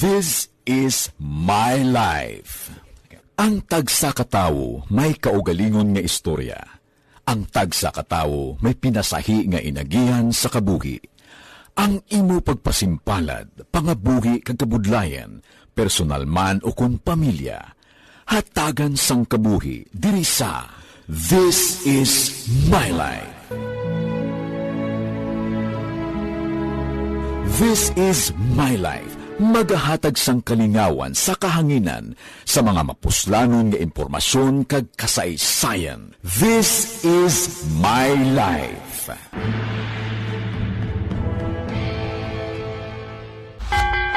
This is my life. Ang tagsa ka tawo may kaugalingon nga istorya. Ang tagsa ka tawo may pinasahi nga inagihan sa kabuhi. Ang imo pagpasimpalad, pangabuhi kag kabudlayan, personal man o kun pamilya, hatagan sang kabuhi diri sa This is my life. This is my life. Magahatag sang kalingawan sa kahanginan sa mga mapuslanon nga impormasyon kag kasaysayan. This is my life.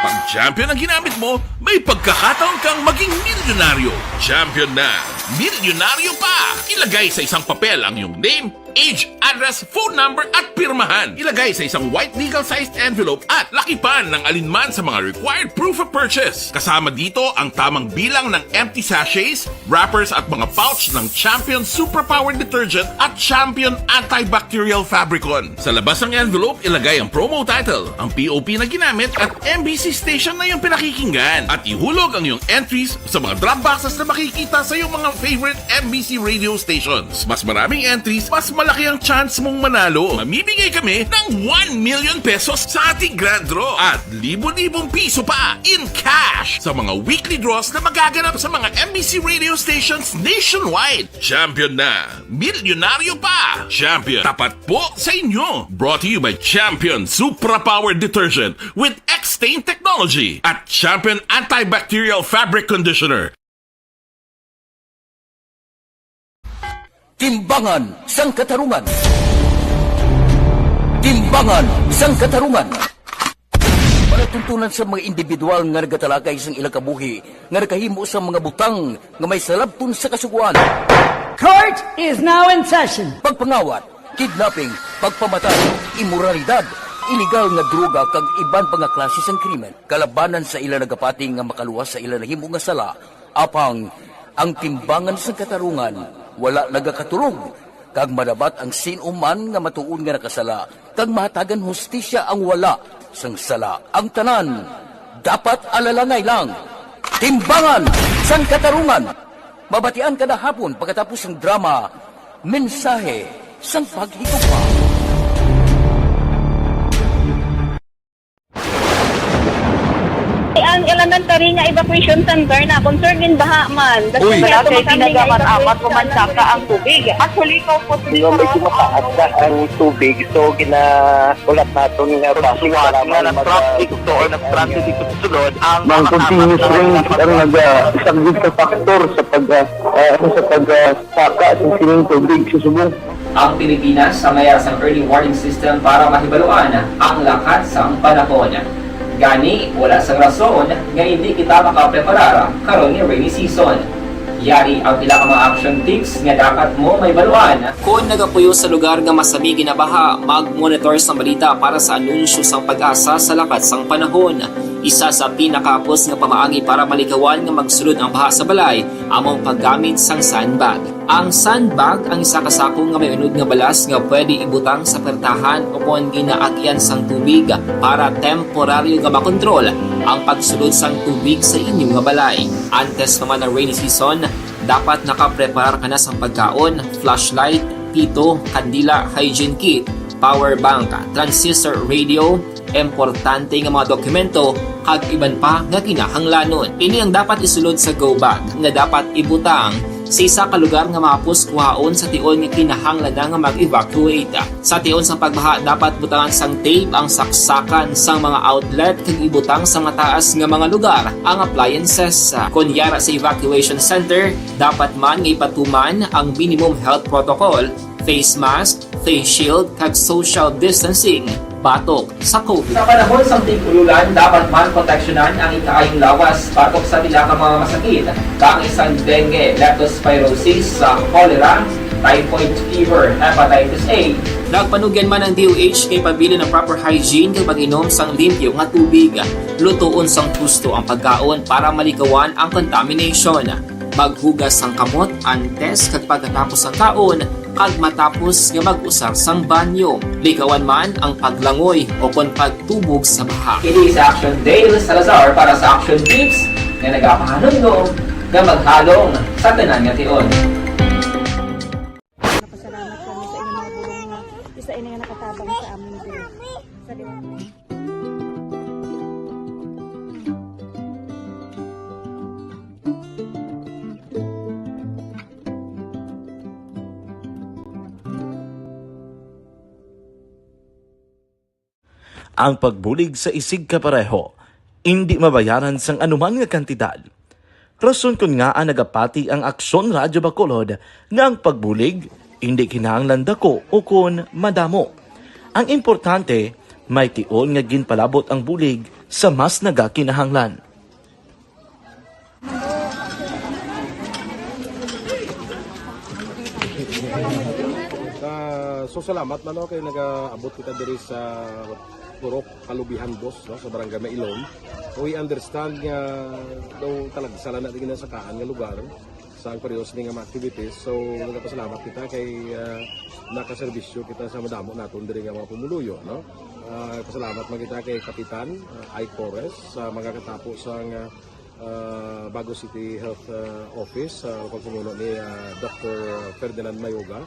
Pag champion ang ginamit mo, may pagkakataon kang maging milyonaryo. Champion na, milyonaryo pa! Ilagay sa isang papel ang iyong name, age, address, phone number at pirmahan. Ilagay sa isang white legal-sized envelope at lakipan ng alinman sa mga required proof of purchase. Kasama dito ang tamang bilang ng empty sachets, wrappers at mga pouch ng Champion Superpower Detergent at Champion Antibacterial Fabricon. Sa labas ng envelope, ilagay ang promo title, ang POP na ginamit at MBC station na yung pinakikinggan. At ihulog ang iyong entries sa mga drop boxes na makikita sa iyong mga favorite MBC radio stations. Mas maraming entries, mas malaki ang chance mong manalo. Mamibigay kami ng 1 million pesos sa ating grand draw at libo-libong piso pa in cash sa mga weekly draws na magaganap sa mga MBC radio stations nationwide. Champion na, milyonaryo pa. Champion, tapat po sa inyo. Brought to you by Champion Superpower Detergent with X-Stain Technology at Champion Antibacterial Fabric Conditioner. Timbangan sang katarungan. Timbangan sang katarungan. Panatuntunan sa mga individual nga nagatalagay sang ilang kabuhi nga nakahimo sa mga butang nga may salabton sa kasuguan. Court is now in session. Pagpangawat, kidnapping, pagpamatay, immoralidad, iligal nga droga kag iban pa nga klase sang krimen. Kalabanan sa ilang nagapating nga makaluwas sa ilang nahimo nga sala. Apang ang timbangan sang katarungan wala nagakatulog, kag madabat ang sinuman nga matuon nga nakasala, kag mahatagan hustisya ang wala sang sala. Ang tanan, dapat alalangay lang. Timbangan sang katarungan. Mabatian kada hapon pagkatapos ng drama, mensahe sang paghigugma. Ang elementary nga evacuation center na concern din baha man. Uy, kasi pinagamat-amat pumansaka ang tubig. Actually, ko po medyo mataas na ang tubig. So, ginaulat natin nga pasiwala nga ng traffic to or ng-transit dito sa sulod. Ang continuous range ang nag-isang sa factor sa pagsaka sa sining tubig sa subong. Ang Pilipinas sa mayas ang early warning system para mahibaluan ang lakas ng panahon. Gani, wala sang rason nga hindi kita makapreparar karon ni rainy season. Yari ang pila ka mga action tips nga dapat mo may baluan. Kung nagapuyo sa lugar nga masabi ginabaha, mag-monitor sa balita para sa anunsyo sang pag-asa sa lakas sang panahon. Isa sa pinakapos nga pamaagi para malikawan nga magsulod ang baha sa balay, among paggamit sang sandbag. Ang sandbag ang isa kasako nga may unod nga balas nga pwede ibutang sa pertahan upon ginaagyan sang tubig para temporaryo nga makontrol ang pagsulod sang tubig sa inyong nga balay. Antes naman ng rainy season, dapat nakapreparar ka na sang pagkaon, flashlight, pito, kandila, hygiene kit, power bank, transistor radio, importante nga mga dokumento kag iban pa nga kinahanglanon. Ini ang dapat isulod sa go bag nga dapat ibutang sa isa ka lugar nga mapus kuhaon sa tion nga kinahanglan nga mag-evacuate. Sa tion sa pagbaha dapat butangan sang tape ang saksakan sang mga outlet kag ibutang sa mataas nga mga lugar ang appliances. Kunyara sa evacuation center, dapat man nga ipatuman ang minimum health protocol, face mask, face shield kag social distancing. Batok sa COVID. Sa panahon sa tig-ululan, dapat man proteksyonan ang ikaayong lawas batok sa pila ka mga masakit. Kang isang dengue, leptospirosis, cholera, typhoid fever, hepatitis A. Nagpanugyan man ang DOH kay pabili ng proper hygiene kay pag-inom sang limpyo nga tubig. Lutuon sang gusto ang pagkaon para malikawan ang contamination. Maghugas sang kamot antes kag pagkatapos ang kaon kag matapos nga mag-usar sang banyo. Likawan man ang paglangoy o kon pagtubog sa baha. It is Action Dale Salazar para sa Action Tips na nagapahanong nga maghalong sa tanan nga tion. Napasalamat kami sa inyong mga bulong nga isa ini nga nakatabang sa amin din. Sa liwanag. Ang pagbulig sa isig kapareho, hindi mabayaran sang anuman nga kantidad. Rason kun nga ang nagapati ang Aksyon Radyo Bacolod nga ang pagbulig, hindi kinahanglan dako o kun madamo. Ang importante, may tion nga ginpalabot ang bulig sa mas nagakinahanglan. So salamat man kay nagaabot kita diri sa Purok Kalubihan Boss no, sa Barangay Mailom. We understand nga daw talaga sala na din sa kaan nga lugar sa periyos ning mga activities. So nagapasalamat kita kay nakaserbisyo kita sa madamo naton diri nga mga pumuluyo no. Pasalamat man kita kay Kapitan I. Torres sa mga katapos sang Bago City Health Office sa pagpumuno ni Dr. Ferdinand Mayoga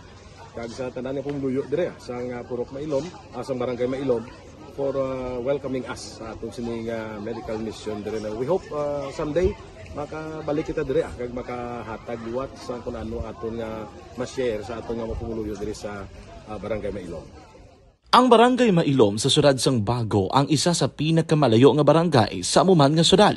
kag sa tanan nga pumuluyo dire sa Purok Mailom, sa Barangay Mailom for welcoming us sa atong sining medical mission dire na. We hope someday makabalik kita dire kag makahatag liwat sa kun ano aton nga ma-share sa aton nga pumuluyo dire sa Barangay Mailom. Ang Barangay Mailom sa syudad sang Bago ang isa sa pinakamalayo nga barangay sa amuman nga syudad.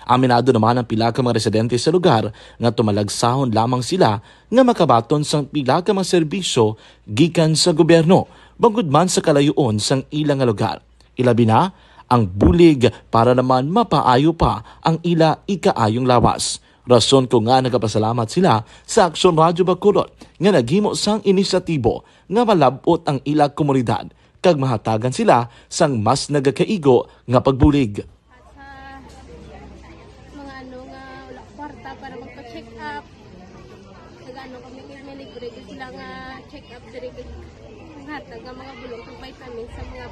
Aminado naman ang pila ka mga residente sa lugar nga tumalagsahon lamang sila nga makabaton sang pila ka mga serbisyo gikan sa gobyerno bangod man sa kalayoon sang ilang nga lugar. Ilabi na ang bulig para naman mapaayo pa ang ila ikaayong lawas. Rason ko nga nagapasalamat sila sa Aksyon Radyo Bacolod nga naghimo sang inisyatibo nga malabot ang ila komunidad kag mahatagan sila sang mas nagakaigo nga pagbulig. Mga ano nga wala kwarta para magpa-check up. Nagano kami libre sila nga check up diri hatag nga mga bulong ng vitamin sa mga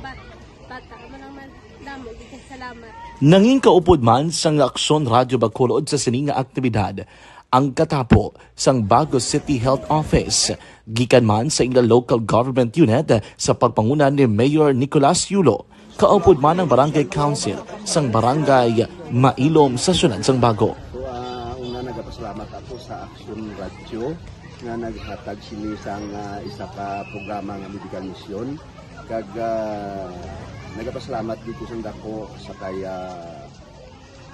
bata man naman damo di salamat. Nanging kaupod man sang Aksyon Radyo Bacolod sa sining nga aktibidad ang katapo sang Bago City Health Office gikan man sa ilang local government unit sa pagpanguna ni Mayor Nicolas Yulo. Kaupod man ang Barangay Council sang Barangay Mailom sa syudad sang Bago. So una nagapasalamat ako sa Aksyon Radio nga naghatag sini sang isa ka programa nga medical mission kag nagapasalamat dito sa dako sa kaya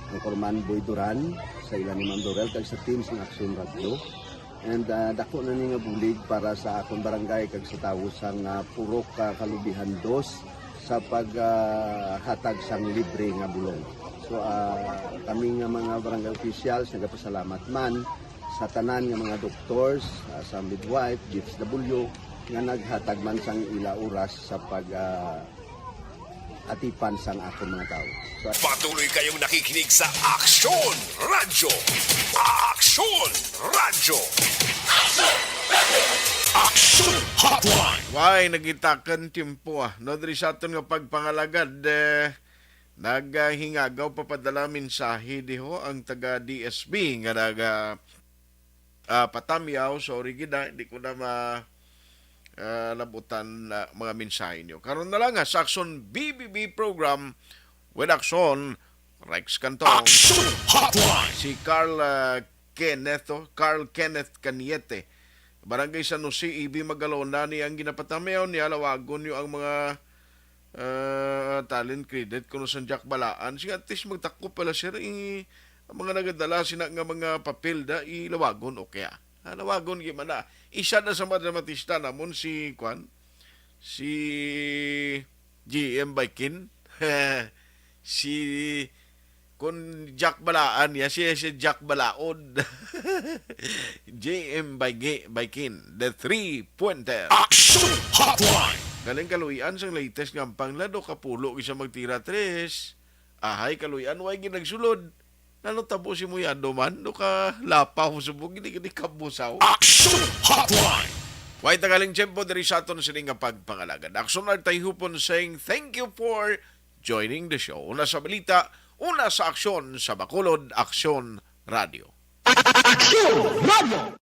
ang Corman Boy Duran sa ilan ni Ma'am Dorel kag sa team sa Aksyon Radio. And dako na ni nga bulig para sa akong barangay kag sa tawo sang Purok Kalubihan 2 sa paghatag sang libre nga bulong. So kami nga mga barangay officials nagapasalamat man sa tanan nga mga doctors, sa midwife, DFW nga naghatag man sang ila oras sa atipan sang akong mga tao. So, Patuloy kayong nakikinig sa Aksyon Radyo. Aksyon Radyo. Aksyon Hotline. Why nagitakan timpo no diri sa aton nga pagpangalagad naghingagaw papadala mensahe diho ang taga DSB nga naga patamyaw sorry gid hindi ko na labutan mga mensahe nyo. Karon na lang sa Aksyon BBB program with Aksyon Rex Cantong. Aksyon Hotline. Si Carl Kenneth Caniete. Barangay San Jose, Ibi Magalona ni ang ginapatamayaw niya lawagon yung ang mga talent credit kuno sa Jack Balaan. Siya at least magtakop pala sir ang mga nagadala sina nga mga papel da ilawagon o kaya. Lawagon gimana. Isa na sa matematista namon si GM Baikin. si kun Jack Balaan ya si Jack Balaod. JM Baikin, the 3-pointer. Action Hotline. Galing kaluyan sang latest nga panglado kapulo isa magtira 3. Ahay kaluyan way ginagsulod. Nano tabo si mo yan, duman? No ka lapaw subog, hindi kabusaw. Action Hotline! Way tagaling tiyempo diri sa aton sining nga pagpangalagan. Aksyon na tayo hupon saying thank you for joining the show. Una sa balita, una sa aksyon sa Bacolod, Aksyon Radio. Aksyon Radio!